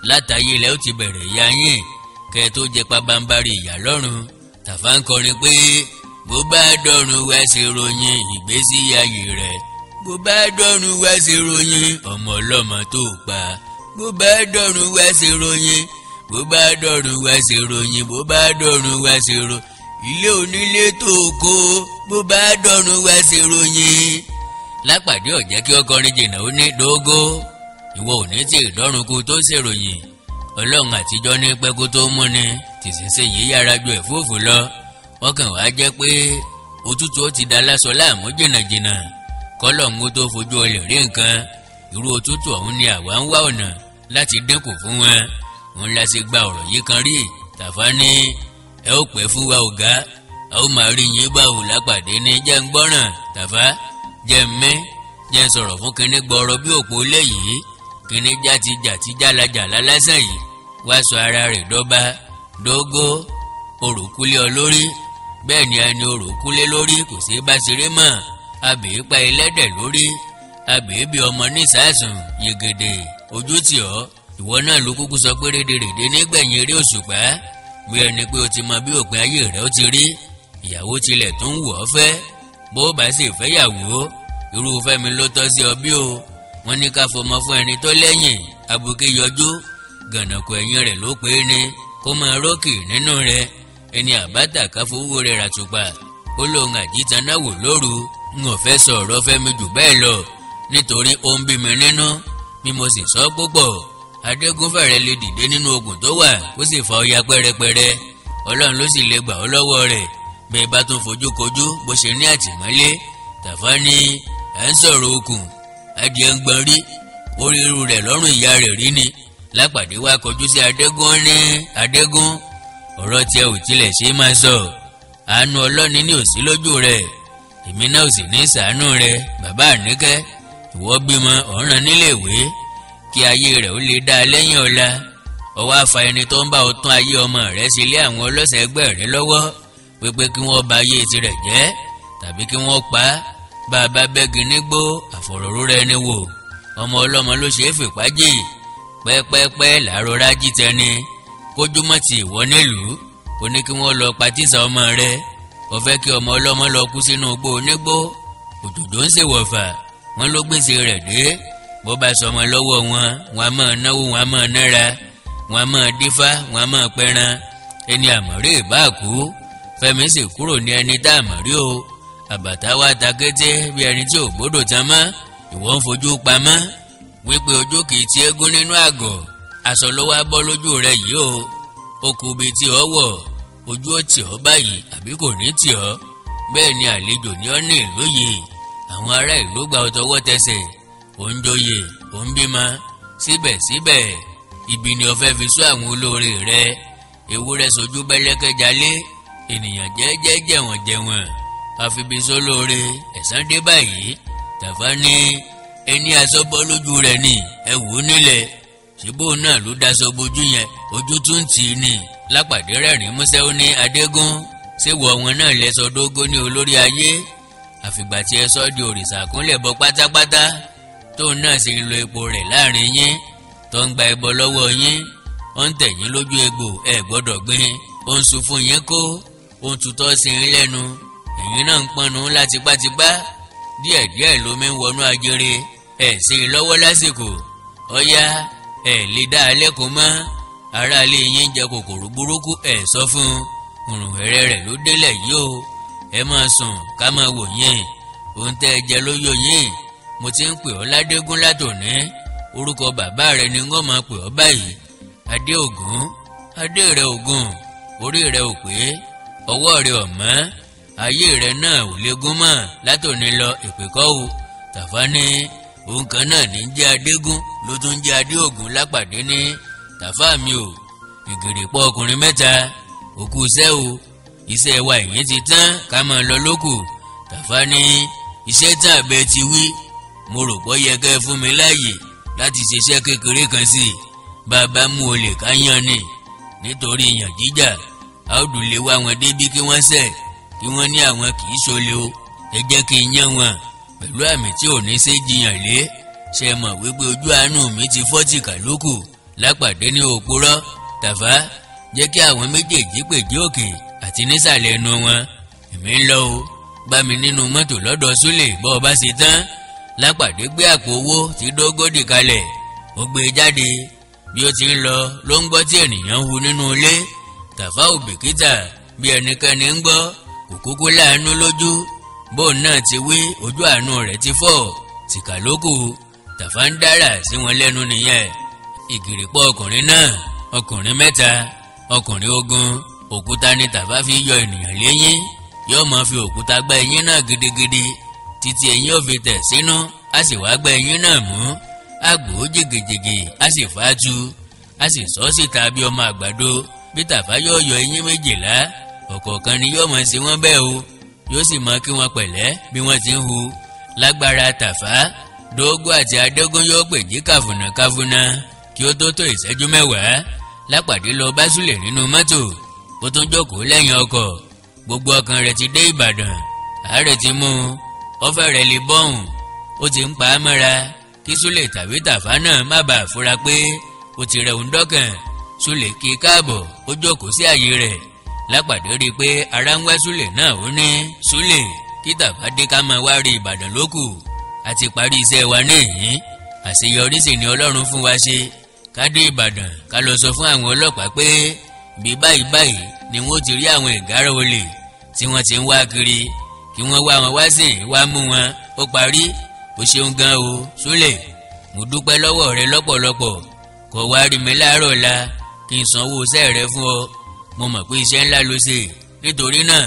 látàyè lẹ ó ti bẹ̀rẹ̀ ìyà yín kẹ́ ẹ tó jẹ pabambarì ìyà lọ́run Tàfá ń kọrin pé bó bá dọ̀run wá ṣe ròyìn ìgbésí ayé rẹ̀ bó bá dọ̀run wá ṣe ròyìn ọmọ ọlọ́mọ tó pa bó bá dọ̀run wá ṣe ròyìn bó bá dọ̀run wá ṣe ròyìn bó bá dọ̀run wá ṣe ròyìn ilé onílé tó kó bó bá dọ̀run wá ṣe ròyìn. Lápàdé ọ̀jẹ́ kí ọkọrin jìnnà ó ní dógó ìwọ ò ní tí ìdọ́run kó tó ṣèròyìn ọlọ́run àtijọ́ ní pẹ́ kó tó mú ni tìṣẹ̀ṣẹ̀ yìí yára ju ẹ̀fúùfù lọ ọkàn wàá jẹ́ pé òtútù ó ti da lásọ láàmú jìnnàjìnnà kọ́lọ́hún tó fojú olè rí nǹkan irú òtútù ọ̀hún ni àwa ń wá ọ̀nà láti dínkù fún wọn òun la ṣe gba ọ̀rọ̀ yìí kan rí Tàfá ní ẹ ó pẹ́ fún wa ọ̀gá a ó máa rí yín báwo Lápàdé ní jẹ́ ń gbọ́ràn Tàfá jẹ́ ń mẹ́ jẹ́ ń sọ̀rọ̀ fún kinní gbọ́rọ̀ bí òpó léyìí kinní játijàti jálajàlá lásán yìí wá sọ ara rẹ̀ dọ́ba dógó òrùkúlé olórí bẹ́ẹ̀ ni ẹni òrùkúlé lórí kò sí bá ṣeré mọ́ abèé pa ẹlẹ́dẹ̀ lórí abèé bí ọmọ nísàsùn yegede ojú tì ọ́ ìwọ náà ló kúkú sọ pé rédèrèdè nígbẹ̀yìn eré òṣùpá bí ẹni pé o ti mọ bí òpin ayé rẹ ó ti rí ìyàwó tilẹ̀ tó ń wọ̀ ọ́ fẹ́ bó bá sì fẹ́yàwó irú Fẹ́mi ló tọ́ sí ọ bí o wọ́n ní ká fọmọ fún ẹni tó lẹ́yìn abuké yọjú gànàkù ẹ̀yìn rẹ̀ ló pé ní kó máa rókì nínú rẹ̀ ẹni àbátà ká fowó rẹ̀ ràtùpà ó lóun àjítanáwò lóru n ò fẹ́ sọ ọ̀rọ̀ Fẹ́mi jù bẹ́ẹ̀ lọ nítorí ó ń bí mi nínú bí mo sì sọ púpọ̀ Adégún fẹ̀rẹ̀ lè dìde nínú ogun tó wà kó sì fa ọya pẹ́rẹpẹ́rẹ Ọlọ́run ló sì lè gbà ọ́ lọ́wọ́ rẹ̀ bẹ́ẹ̀ bá tún fojú kojú bó ṣe ní àtìmọ́lé Tàfá ní à ń sọ̀rọ̀ okùn adìẹ ń gbọ́n rí orí irú rẹ̀ lọ́rùn ìyá rẹ̀ rí ni Lápàdé wá kọjú sí Adégún ní Adégún ọ̀rọ̀ tí ẹ ò tilẹ̀ ṣe máa sọ àánú Ọlọ́run ní òsí lójú rẹ̀ èmi náà ò sì ní ṣàánú rẹ̀ bàbá Àníkẹ́ ìwọ bímọ ọ̀ràn níléèwé kí ayé rẹ̀ ó lè dá lẹ́yìn ọ̀la ọwọ́ àfa ẹni tó ń bá ọ tún ayé ọmọ rẹ̀ sí ilé àwọn ọlọ́ṣẹ̀ ẹgbẹ́ rẹ̀ lọ́wọ́ pépé kí wọ́n bà ayé tirẹ̀ jẹ́ tàbí kí wọ́n pa á bá a bá bẹ́gi nígbó àfọ̀rọ̀rọ̀ ẹni wò ọmọ ọlọ́mọ ló ṣe é fìpá jì pẹ́pẹ́pẹ́ làárọ̀ rájí tẹni kójúmọ́ ti ìwọ nílùú ó ní kí wọ́n lọ pa tíṣà ọmọ rẹ̀ ó fẹ́ kí ọmọ ọlọ́mọ lọ kú sínú igbó onígbó òjòjò ń ṣèwọ̀fà wọ́n ló gbèsè rẹ̀ dé bó bá sọmọ lọ́wọ́ wọn a máa náwó wọn a máa nára wọn a máa dífá wọn a máa pẹran ẹni àmọ̀rí ìbáàkú Fẹ́mi sì kúrò ní ẹni tá àmọ̀rí o àbàtà wa ta kété bí ẹni tí ò gbọ́dọ̀ tán mọ́ ìwọ ń fojú pamọ́ wípé ojú kì í ti eégún nínú àgọ̀ aṣọ ló wá bọ́ lójú rẹ yìí o ó kù bí tí ọ wọ̀ ojú ó tì ọ́ báyìí àbí kò ní tì ọ́ bẹ́ẹ̀ ni àlejò ní ọ́ ní ìlú yìí àwọn ará ìlú gba ọ tọwọ́ tẹsẹ̀ ò ń joyè ò ń bímọ síbẹ̀síbẹ̀ ibi ni o fẹ́ fi sọ àwọn olóore rẹ ewúrẹ́ sojú bẹ́lẹ́kẹ́ jalé ènìyàn jẹ́jẹ́ jẹ̀wọ̀n jẹ̀wọ̀n àfibisọ́ lóore ẹ̀san dé báyìí. Tàfá ní ẹni aṣọ bọ́ lójú rẹ̀ ni ẹ wò ó nílẹ̀ ṣíbó náà ló daṣọ bojú yẹn ojú tún tì í ní. Lápàdé rẹ́rìn músẹ́ ó ní Adégún ṣéwọ̀ wọn náà lẹ́sọ dógó ní olórí ayé àfìgbà tí ẹ sọ di òrìṣà kúnlẹ̀ bọ pátápátá tóun náà sì ń lo epo rẹ̀ láàrin yín tó ń gba ẹbọ lọ́wọ́ yín ó ń tẹ̀yìn lójú egbò ẹ gbọ́dọ̀ gbin ó ń sun fún yín kó ó ń tutọ́ sí i lẹ́nu ẹ̀yin náà ń pọnú láti tipátipá díẹ̀díẹ̀ lómi ń wọnú ajere ẹ̀ sí i lọ́wọ́ lásìkò ọ̀yá ẹ̀ lè dá a lẹ́kùn mọ́ aráalé yín jẹ kòkòrò burúkú ẹ̀ sọ fún òrùn ẹ̀rẹ́ rẹ̀ ló délẹ̀ yìí o ẹ máa sùn ká máa wò yín ohun tẹ́ ẹ jẹ ló yó yín mo ti ń pè ọ́ ládégún látòní orúkọ bàbá rẹ ni wọ́n máa pè ọ́ báyìí adé ògún adé rẹ ògún orí rẹ ò pé ọwọ́ rẹ ọ̀mọ́ ayé rẹ náà ò lè gún mọ́ látòní lọ èpè kọ́ o. Tàfá ní òun kan náà ní jẹ́ Adégún ló tún jẹ́ Adé Ògún. Lápàdé ní Tàfá mi ò ìgèrèpọ̀ ọkùnrin mẹ́ta òkú iṣẹ́ o iṣẹ́ wa ìyẹn ti tán ká máa lọ lókù. Tàfá ní iṣẹ́ tán àbẹ ti wí mo rò pọ́ yẹ kẹ́ fún mi láàyè láti ṣiṣẹ́ kékeré kan sí i bàbá mú olè ká yan ni nítorí yàn jíjà áùdù lè wá wọn débi kí wọ́n ṣẹ̀ kí wọ́n ní àwọn kì í ṣolè o ẹ jẹ́ kí n yán wọn pẹ̀lú àmì tí ò ní ṣe jiyàn lé ṣe mọ̀ wípé ojú àánú mi ti fọ́ tìkà lókù. Lápàdé ní òpùrọ́ Tàfá jẹ́ kí àwọn méjèèjì pèjì òkè àti nísàlẹ̀ ẹnu wọn èmi ń lọ o bá mi nínú mọ́tò lọ́dọ̀ Súlè bọ́ ọ bá ṣe tán. Lápàdé gbé àpò owó tí dógódì kalẹ̀ ó gbé e jáde bí ó ti ń lọ ló ń gbọ́ tí ènìyàn ń hu nínú ilé. Tàfá ò bìkítà bí ẹnikẹ́ni ń gbọ́ kò kúkú láàánú lójú bóun náà ti wí ojú àánú rẹ̀ ti fọ́ tìkà lókù. Tàfá ń dára sí wọn lẹ́nu nìyẹn ìgìrìpọ̀ ọkùnrin náà ọkùnrin mẹ́ta ọkùnrin ogun òkúta ni Tàfá fi yọ ènìyàn léyín yóò máa fi òkúta gbá eyín náà gidigidi títí eyín ò fi tẹ̀ sínú á sì wá gbá eyín náà mú àgbò jìgìjìgì á sì fàájú á sì sọ síta bí ọmọ àgbàdo bí Tàfá yóò yọ eyín 12 ọ̀kọ̀ọ̀kan ni yóò máa ṣe wọ́n bẹ́ẹ̀ o yóò sì mọ kí wọ́n pẹ̀lẹ́ bí wọ́n ti ń hu. Lágbára Tàfá Dógó àti Adégún yóò pèjì kàfùnà kí ó tó ìṣẹ́jú 10. Lápàdé lọ bá Súlè nínú mọ́tò ó tún jókòó lẹ́yìn ọkọ̀ gbogbo ọkàn rẹ̀ ti dé Ìbàdàn àárẹ̀ ti mú ó fẹ́rẹ̀ lè bọ́hùn ó ti ń pa á mọ́ra kí Súlè tàbí Tàfá náà má bàa fura pé ó ti rẹ̀ òun dọ́kàn. Súlè kí i káàbọ̀ ó jókòó sí àyè rẹ̀. Lápàdé rí i pé ara ń wá Súlè náà ó ní Súlè kí Tàfá dé ká máa wá rí Ìbàdàn lókù àti parí iṣẹ́ wa níhìn àṣeyọrí sì ni Ọlọ́run fún wa ṣe ká dé Ìbàdàn ká lọ sọ fún àwọn ọlọ́pàá pé bí báyìí ni wọ́n ti rí àwọn ìgárá olè tí wọ́n ti ń wá kiri kí wọ́n wá wọn wá sí wá mú wọn ó parí. Ó ṣeun gan o Súlè mo dúpẹ́ lọ́wọ́ rẹ lọ́pọ̀lọpọ̀ kó wá rí mi láàárọ̀ ọ̀la kí n sanwó iṣẹ́ rẹ fún ọ mo mọ̀ pé iṣẹ́ ńlá ló ṣe nítorí náà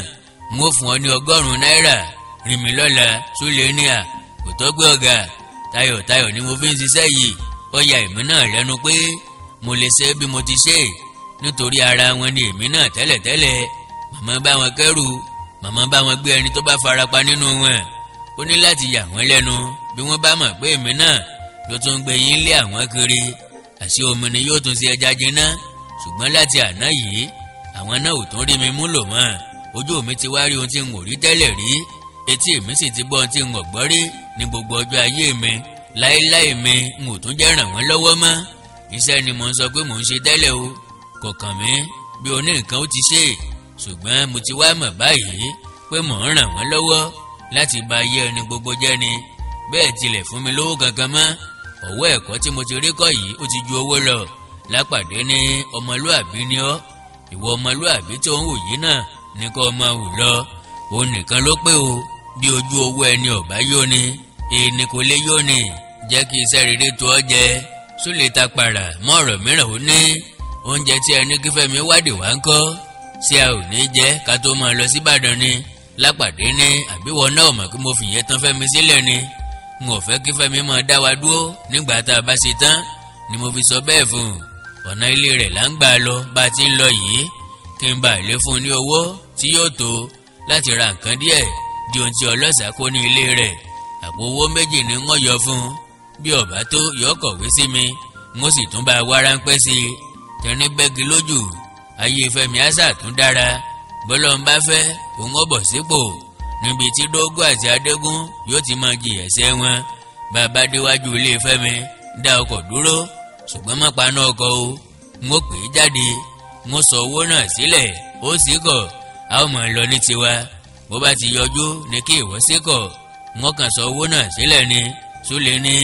n ó fún ọ ní 100 náírà rí mi lọ́la. Súlè ní à kò tọ́gbé ọ̀gá tayọ̀tayọ̀ ni mo fi ń ṣiṣẹ́ yìí ó ya èmi náà lẹ́nu pé mo lè ṣe bí mo ti ṣe nítorí ara wọn ni èmi náà tẹ́lẹ̀tẹ́lẹ̀ màmá bá wọn kẹ́rù màmá bá wọn gbé ẹni tó bá farapa nínú wọn ó ní láti yà wọ́n lẹ́nu bí wọ́n bá mọ̀ pé èmi náà ló tún gbé yín lé àwọn kiri àṣé omi ni yóò tún ṣe ẹja jiná ṣùgbọ́n láti àná yìí àwọn náà ò tún rí mi mú lò mọ́ ojú mi ti wá rí ohun tí n ò rí tẹ́lẹ̀ rí etí mi sì ti gbọ́ ohun tí n ò gbọ́ rí ní gbogbo ọjọ́ ayé mi láéláé mi n ò tún jẹ́ ràn wọ́n lọ́wọ́ mọ́ iṣẹ́ ni mo ń sọ pé mò ń ṣe tẹ́lẹ̀ o kò kàn mí bí oní nǹkan ó ti ṣe ṣùgbọ́n mo ti wá mọ̀ báyìí pé mò ń ràn wọ́n lọ́wọ́ láti bá ayé ẹni gbogbo jẹ́ ni bẹ́ẹ̀ tilẹ̀ fún mi lówó kankan mọ́ ọ̀wọ́ ẹ̀kọ́ tí mo ti rí kọ́ yìí ó ti ju owó lọ. Lápàdé ní ọmọlúàbí ni ọ́ ìwọ ọmọlúàbí tó ń wò yìí náà ní kó máa wù lọ òun nìkan ló pé o bí ojú owó ẹni ọ̀bá yóò ní èèní kò lè yóò ní jẹ́ kí iṣẹ́ rere tó ọ jẹ. Súlè ta pàrà mọ́ ọ̀rọ̀ mìíràn ó ní oúnjẹ tí ẹni kí Fẹ́mi wádìí wá ń kọ́ ṣé a ò ní jẹ́ ká tó máa lọ sí Ìbàdàn ni. Lápàdé ní àbíwọ náà mọ̀ kí mo fìyẹn tán Fẹ́mi sílẹ̀ ni n ò fẹ́ kí Fẹ́mi máa dá wa dúró nígbà tá a bá ṣe tán ni mo fi sọ bẹ́ẹ̀ fún un ọ̀nà ilé rẹ̀ là ń gbà lọ bá a ti ń lọ yìí kí n bá lè fún un ní owó tí yóò tó láti ra nǹkan díẹ̀ di ohun tí ọlọ́ṣà kó ní ilé rẹ̀. Àpò owó méjì ni wọ́n yọ fún un. Bí ọ̀bá tó yọ kọ̀wé sí mi wọ́n sì tún bá a wá ráńpẹ́ sí i. Tẹ̀rín bẹ́gi lójú ayé Fẹ́mi àṣà tún dára. Bọ́lọ́run bá fẹ́ òun ó bọ̀ sípò níbi tí Dógó àti Adégún yóò ti máa jìyà ẹ̀ṣẹ̀ wọn. Bàbá déwájú ilé Fẹ́mi dá ọkọ̀ dúró ṣùgbọ́n má paná ọkọ̀ o. N ó pè é jáde n ó sọ owó náà sílẹ̀ ó sì kọ̀ a ó máa lọ ní tiwa. Bó bá ti yọjú ní kí ìwọ sí kọ̀ n ó kàn sọ owó náà sílẹ̀ ni. Súlè ní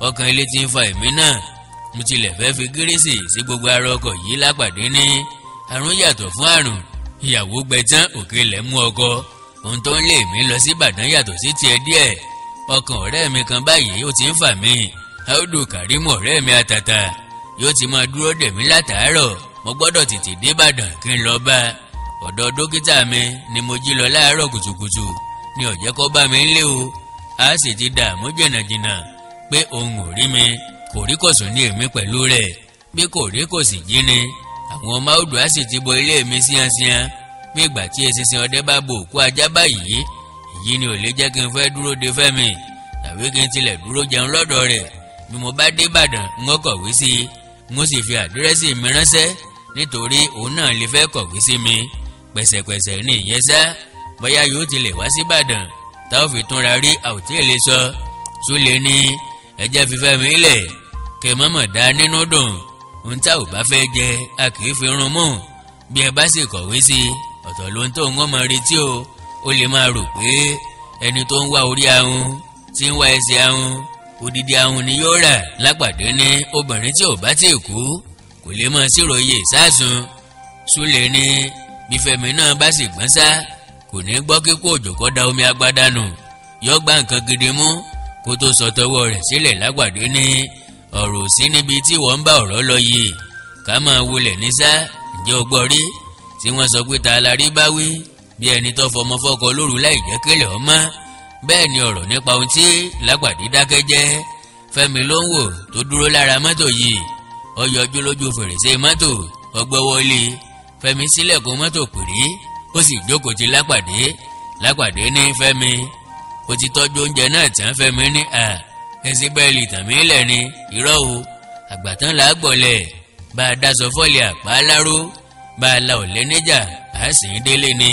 ọkàn ilé tí ń fa èmi náà. Mo tilẹ̀ fẹ́ fi gírísì sí gbogbo ara ọkọ̀ yìí lápàdé ní àrùn yàtọ̀ fún àrùn. Ìyàwó gbẹ̀tán òkè ilẹ̀ mú ọkọ. Ohun tó ń lé mi lọ sí Ìbàdàn yàtọ̀ sí tiẹ̀ díẹ̀. Ọkàn ọ̀rẹ́ mi kan báyìí ó ti ń fà mí. Audu Karim ọ̀rẹ́ mi àtàtà yóò ti máa dúró dè mí látàárọ̀. Mo gbọ́dọ̀ tètè dé Ìbàdàn kí n lọ bá. Ọ̀dọ̀ dókítà mi ni mo jí lọ láàárọ̀ kùtùkùtù ní ó jẹ́ kó bá mi ńlé o. A sì ti dààmú jìnnàjìnnà pé òun ò rí mi. Kòríkòsùn ní èmi pẹ̀lú rẹ̀. Bí kòríkòsì jí ni àwọn ọmọ Audu á sì ti bo ilé mi síansían. Bí ìgbà tí eṣinṣin ọdẹ bá bo òkú ajá báyìí. Èyí ni ò lè jẹ́ kí n fẹ́ dúró de Fẹ́mi tàbí kí n tilẹ̀ dúró jẹun lọ́dọ̀ rẹ̀. Bí mo bá dé Ìbàdàn n ó kọ̀wé sí i n ó sì fi àdírẹ́sì mi ránṣẹ́ nítorí òun náà lè fẹ́ kọ̀wé sí mi. Pẹ̀sẹ̀pẹ̀sẹ̀ ní ìyẹn sá. Bóyá yóò tilẹ̀ wá sí Ìbàdàn tá ò fi túnra rí àwòtí èlé sọ. Súlè ní ẹjẹ́ fi Fẹ́mi lẹ̀ kẹ mọ́mọ́ dá nínú dùn. Ohun tá ò bá fẹ́ jẹ a kì í fi run mú. Bí ẹ bá sì kọ̀wé sí i ọ̀tọ̀ ló ń tó ń wọ́n mọ retí o. Ó lè máa rò pé ẹni tó ń wá orí ahun tí ń wá ẹsẹ̀ ahun odidi ahun ni yóò rà lápàdé ní obìnrin tí ò bá tí ì kú kò lè mọ sírò iye ìsásun. Súlè ní bí Fẹ́mi náà bá sì gbọ́n sá kò ní gbọ́ kíkó òjò kó da omi agbádá nù. Yọ gbá nǹkan gidi mú kó tó sọ tọwọ́ rẹ̀ sílẹ̀ lápàdé ní ọ̀rọ̀ sí níbi tí wọ́n ń bá ọ̀rọ̀ lọ yìí. Ká máa wọlé ní sá ǹjẹ́ o gbọ́ rí tí wọ́n sọ pé ta la rí bá wí bí ẹni tó fọmọ fọ́kọ lóru láì jẹ́ kélé ọmọ. Bẹ́ẹ̀ ni ọ̀rọ̀ nípa ohun tí Lápàdé dákẹ́ jẹ́. Fẹ́mi ló ń wò tó dúró lára mọ́tò yìí. Ó yọjú lójú fèrèsé mọ́tò ó gbọ́wọ́lé. Fẹ́mi ṣílẹ̀kùn mọ́tò pèrè ó sì jókòó ti Lápàdé. Lápàdé ní Fẹ́mi ó ti tọ́jú oúnjẹ náà tán. Fẹ́mi ní ẹsẹ̀ bẹ́ẹ̀lì tàmí lẹ̀ ni irọ́ o. Àgbàtán là á gbọ̀lẹ̀ bá a dáṣọ fọ́ọ̀lì àpá aláró bá a la ọ̀lẹ́ níjà á sì ń délé ni.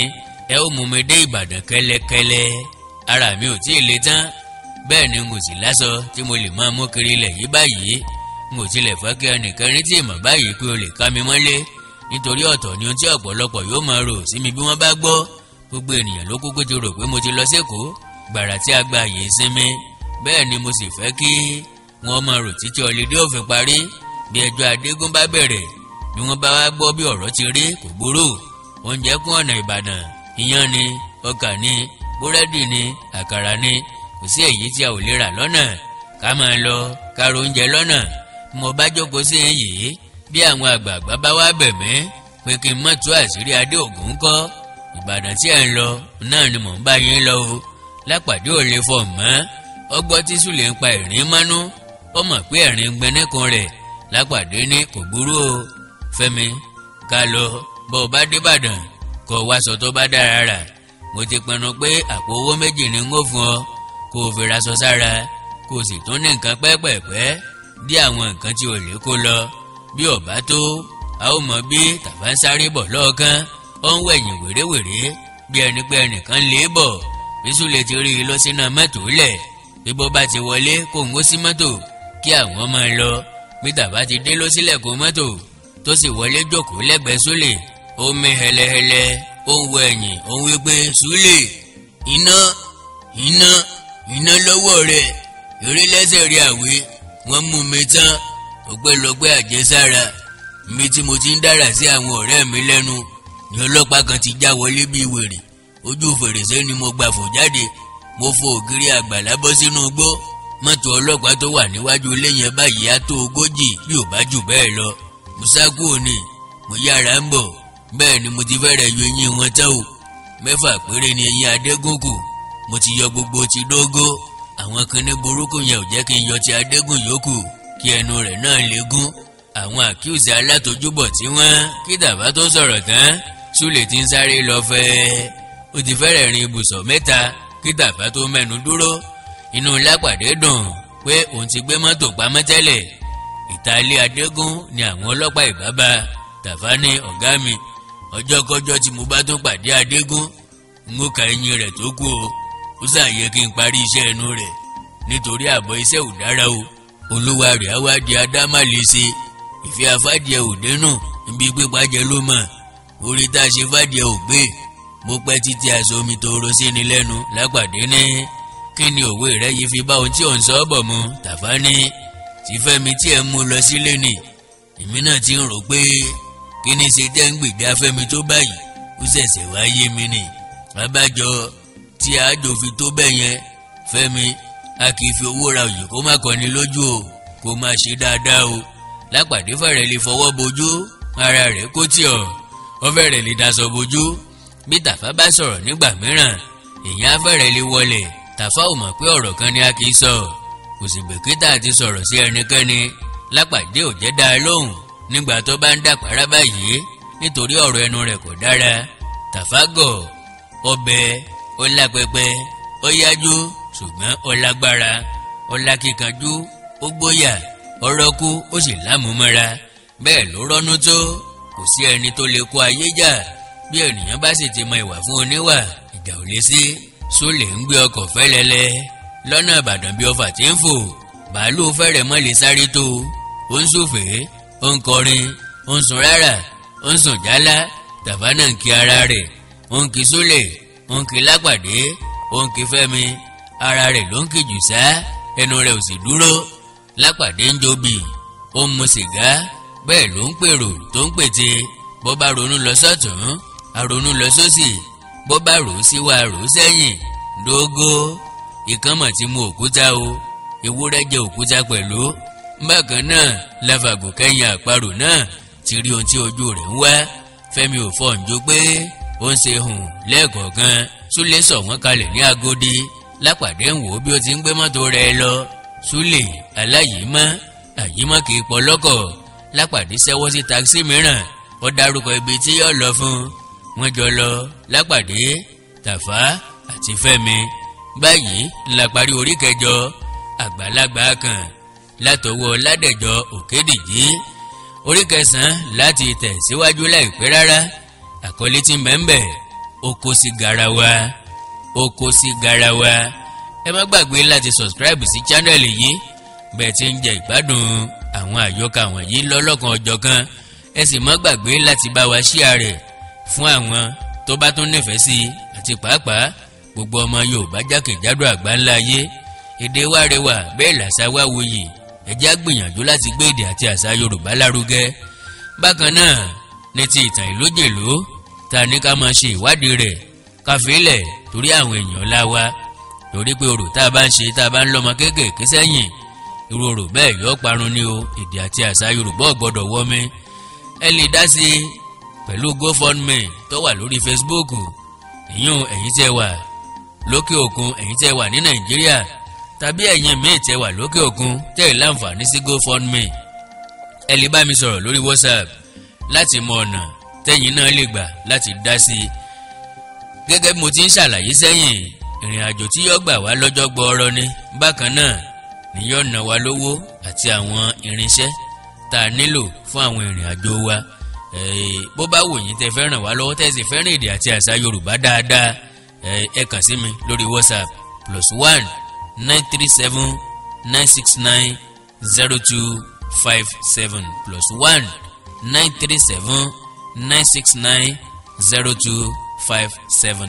Ẹ ó mú mi dé Ìbàdàn kẹ́lẹ́kẹ́lẹ́. Ara mi ò tí ì le tán. Bẹ́ẹ̀ ni n ò sì láṣọ tí mo lè máa mú kiri ilẹ̀ yìí báyìí. N ò tilẹ̀ fẹ́ kí ẹnìkan rí tí ìmọ̀ báyìí pé o lè ká mi mọ́lé. Nítorí ọ̀tọ̀ ni ohun tí ọ̀pọ̀lọpọ̀ yóò máa rò sí mi bí wọ́n bá gbọ́. Gbogbo ènìyàn ló kúkú ti rò pé mo ti lọ s'Ékòó gbàrà tí a gba àyè ìsinmi. Bẹ́ẹ̀ ni mo sì fẹ́ kí wọ́n máa rò títí ọlídé ò fi parí. Bí ẹjọ́ Adégún bá bẹ̀rẹ̀ bí wọ́n bá wá gbọ́ bí ọ̀rọ̀ ti rí kò burú. Oúnjẹ kún ọ̀nà Ìbàdàn. Iyán ni ọkà ni búrẹ́dì ni àkàrà ni kò sí èyí tí a ò lè rà lọ́nà. Ká máa lọ ká ro oúnjẹ lọ́nà. Mo bá jókòó sí yìí bí àwọn àgbààgbà bá wá bẹ̀ mí pé kí n má tú àṣírí Adé Ògún kọ́. Ìbàdàn tí ẹ̀ ń lọ náà ni mò ń bá yín lọ o. Lápàdé ò lè fọ̀ mọ́. Ọgbọ́ tí Súlè ń pa ẹ̀rín mánú. Ó mọ̀ pé ẹ̀rín gbẹnẹ́kan rẹ̀. Lápàdé ní kò burú o. Fẹ́mi ká lọ bọ́ ọ bá dé Ìbàdàn kó wá sọ tó bá dára rà. Mo ti pinnu pé àpò owó méjì ni n ó fún ọ kó o fi raṣọ sára kó o sì tún ní nǹkan pẹ́pẹ̀pẹ́ dí àwọn nǹkan tí o lè kó lọ. Bí ọ̀bá tó a ó mọ bí tàbá ń sáré bọ̀ lọ́ọ̀kan ó ń wẹ̀yìn wèrèwèrè bí ẹni pé ẹnìkan lè bọ̀. Bí Súlè ti rí i lọ sínú mọ́tò lẹ̀ bí bó bá ti wọlé kó ń wó sí mọ́tò kí àwọn máa lọ. Bí tàbá ti dé ló sílẹ̀kùn mọ́tò tó sì wọlé jókòó lẹ́gbẹ̀ẹ́ Súlè. Ó mí hẹlẹhẹlẹ ó ń wọ ẹ̀yìn ó ń wí pé Súlè iná lọ́wọ́ rẹ̀ eré lẹ́sẹ̀ rí àwé wọ́n mú mi tán ọpẹ́lọpẹ́ àjẹsára. Ibi tí mo ti ń dára sí àwọn ọ̀rẹ́ mi lẹ́nu ni ọlọ́pàá kan ti já wọlé bí wèrè. Ojú fèrèsé ni mo gbà fò jáde. Mo fò ògiri àgbàlá bọ́ sínú igbó. Mọ́tò ọlọ́pàá tó wà níwájú ilé yẹn báyìí á tó 40 bí ò bá jù bẹ́ẹ̀ lọ. Mo sá kúrò ní mo yára ń bọ̀. Bẹ́ẹ̀ ni mo ti fẹ́rẹ̀ yọ eyín wọn tán o. 6 péré ni eyín Adégún kù. Mo ti yọ gbogbo ti Dógó. Àwọn kinní burúkú yẹn ò jẹ́ kí n yọ ti Adégún yòókù kí ẹnu rẹ̀ náà lè gún. Àwọn àkíyèsí alátojúbọ̀ tí wọ́n kí dàbá tó sọ̀rọ̀ tán Súlè ti ń sáré lọ fẹ́ ó ti fẹ́rẹ̀ rin ibùsọ̀ mẹ́ta kí Tàfá tó mẹ́nu dúró. Inú Lápàdé dùn pé òun ti gbé mọ́tò pamọ́ tẹ́lẹ̀. Ìta ilé Adégún ni àwọn ọlọ́pàá ìbábá. Tàfá ní ọ̀gá mi, ọjọ́ kọjọ́ tí mo bá tún pàdé Adégún n ó ka eyín rẹ̀ tó kù o. Ó ṣàyẹ kí n parí iṣẹ́ ẹnu rẹ̀ nítorí àbọ̀ iṣẹ́ ò dára o. Olúwa rẹ̀ á wá di adámàlèṣe. Ìfẹ́ afádìẹ ò dénú ibi pípa jẹ ló mọ̀. Orí tá a ṣe fádìẹ ò gbé. Mo pẹ́ títí aṣọ omi tó ro sí ni lẹ́nu. Lápàdé ní kí ni òwe rẹ̀ yìí fi bá ohun tí ò ń sọ bọ̀ mu. Tàfá ní tí Fẹ́mi tí ẹ̀ ń mú lọ sílé ni. Èmi náà ti ń rò pé kí ni ṣe tẹ́ ń gbèdá Fẹ́mi tó báyìí. Ó ṣẹ̀ṣẹ̀ wá yé mi ni. Abájọ tí àjò fi tó bẹ́ẹ̀ yẹn. Fẹ́mi a kì í fi owó ra òyì kó má kọni lójú o, kó má ṣe dáadáa o. Lápàdé fẹ́rẹ̀ lè fọwọ́ bojú, ara rẹ̀ kó tì ọ́. Ó fẹ́rẹ̀ lè daṣọ bojú. Bí Tàfá bá sọ̀rọ̀ nígbà mìíràn èèyàn á fẹ́rẹ̀ lè wọlé. Tàfá ò mọ̀ pé ọ̀rọ̀ kan ni a kì í sọ. Kò sì bìkítà àti sọ̀rọ̀ sí ẹnikẹ́ni. Lápàdé ò jẹ́ dáa lóhùn nígbà tó bá ń dàpárá báyìí nítorí ọ̀rọ̀ ẹnu rẹ̀ kò dára. Tàfá gọ̀, ọbẹ̀, ó lápẹpẹ, ó yájú ṣùgbọ́n ó lágbára, ó lákìkanjú, ó gbóyà, ó rọ́kú, ó sì lámúmọ́ra. Bẹ́ẹ̀ ló rọ́nú tó. Kò sí ẹni tó lè kó ayé jà. Bí ènìyàn bá sì ti mọ ìwà fún oníwà, ìjà ò lè sí. Súlè ń gbé ọkọ̀ fẹ́lẹ́lẹ́ lọ́nà Ìbàdàn bí ọfà tí ń fò. Bàálù fẹ́rẹ̀ mọ́ lè sáré tó. Ó ń súfèé, ó ń kọrin, ó ń sun rárá, ó ń sùn jálá. Tàfá náà ń kí ara rẹ̀, ó ń kí Súlè, ó ń kí Lápàdé, ó ń kí Fẹ́mi. Ara rẹ̀ ló ń kí jù sá, ẹnu rẹ̀ ò sì dúró. Lápàdé ń jobi, ó ń mu sìgá, bẹ́ẹ̀ ló ń pèrò tó ń pète. Bó bá ronú lọ sọ́tún, a ronú lọ sósì. Bó bá rò ó síwá rò ó sẹ́yìn. Dógó ìkànnmọ̀ ti mu òkúta o. Ewúrẹ́ jẹ òkúta pẹ̀lú. Bákan náà láfàgò kẹ́yìn àparò náà ti rí ohun tí ojú rẹ̀ ń wá. Fẹ́mi ò fọ̀njú pé ó ń ṣe hùn lẹ́ẹ̀kọ̀ọ̀kan. Súlè sọ̀ wọ́n kalẹ̀ ní Agodi. Lápàdé ń wò ó bí ó ti ń gbé mọ́tò rẹ̀ lọ. Súlè aláyìímọ́, àyímọ́ kì í pọ̀ lọ́kọ̀. Lápàdé ṣẹ́wọ́ sí takisí mìíràn. Ó dárúkọ ibi tí yóò lọ fún. Wọ́n jọ lọ, Lápàdé, Tàfá àti Fẹ́mi. Báyìí la parí orí kẹjọ Àgbàlagbà kan látọwọ́ Ládẹ̀jọ Òkédìjí. Orí kẹsàn-án láti tẹ̀síwájú láìpẹ́ rárá. Àkọlé tí ń bẹ ń bẹ, ó kó sí garawa. Ó kó sí garawa. Ẹ má gbàgbé láti subscribe sí channel yìí. Bẹ́ẹ̀ tí ń jẹ ìgbádùn àwọn àyọkà wọ̀nyí lọ́lọ́kan ọjọ́kan. Ẹ sì má gbàgbé láti bá wa share rẹ̀ fún àwọn tó bá tún nífẹ̀ẹ́ sí i àti pàápàá gbogbo ọmọ Yorùbá jákèjádò àgbáńlá ayé. Èdè wa rẹwà, bẹ́ẹ̀ làṣà wa wuyì. Ẹ jẹ́ á gbìyànjú láti gbé èdè àti àṣà Yorùbá lárugẹ. Bákan náà ní ti ìtàn ìlójèlú ta ní ká máa ṣe ìwádìí rẹ̀ káfílẹ̀ torí àwọn èèyàn ńlá wa. Torí pé orò tá a bá ń ṣe tá a bá ń lọ́mọ kéékèèké sẹ́yìn, irú orò bẹ́ẹ̀ yóò parun ní o. Èdè àti àṣà Yorùbá ò gbọ́dọ̀ wọ́mi. Ẹ lè dá sí i pẹ̀lú GoFundMe tó wà lórí Facebook. Ìyún ẹ̀yin tẹ́ wà lókè òkun, ẹ̀yin tẹ́ wà ní Nàìjíríà tàbí ẹ̀yin míì tẹ́ wà lókè òkun tẹ́ ẹ láǹfààní sí GoFundMe. Ẹ lè bá mi sọ̀rọ̀ lórí WhatsApp láti mọ ọ̀nà tẹ́yin náà lè gbà láti dá sí i. Gẹ́gẹ́ bí mo ti ń ṣàlàyé sẹ́yìn, ìrìn àjò tí yóò gbà wá lọ́jọ́ gbọọrọ ni. Bákan náà ni yóò ná wa lówó àti àwọn irinṣẹ́ tá a nílò fún àwọn ìrìn àjò wa. Bó bá wù yín tẹ́ fẹ́ ràn wá lọ́wọ́ tẹ́ sì fẹ́ràn èdè àti àṣà Yorùbá dáadáa, ẹ kàn sí mi lórí WhatsApp +1 937 969 0257 +1 937 969 0257.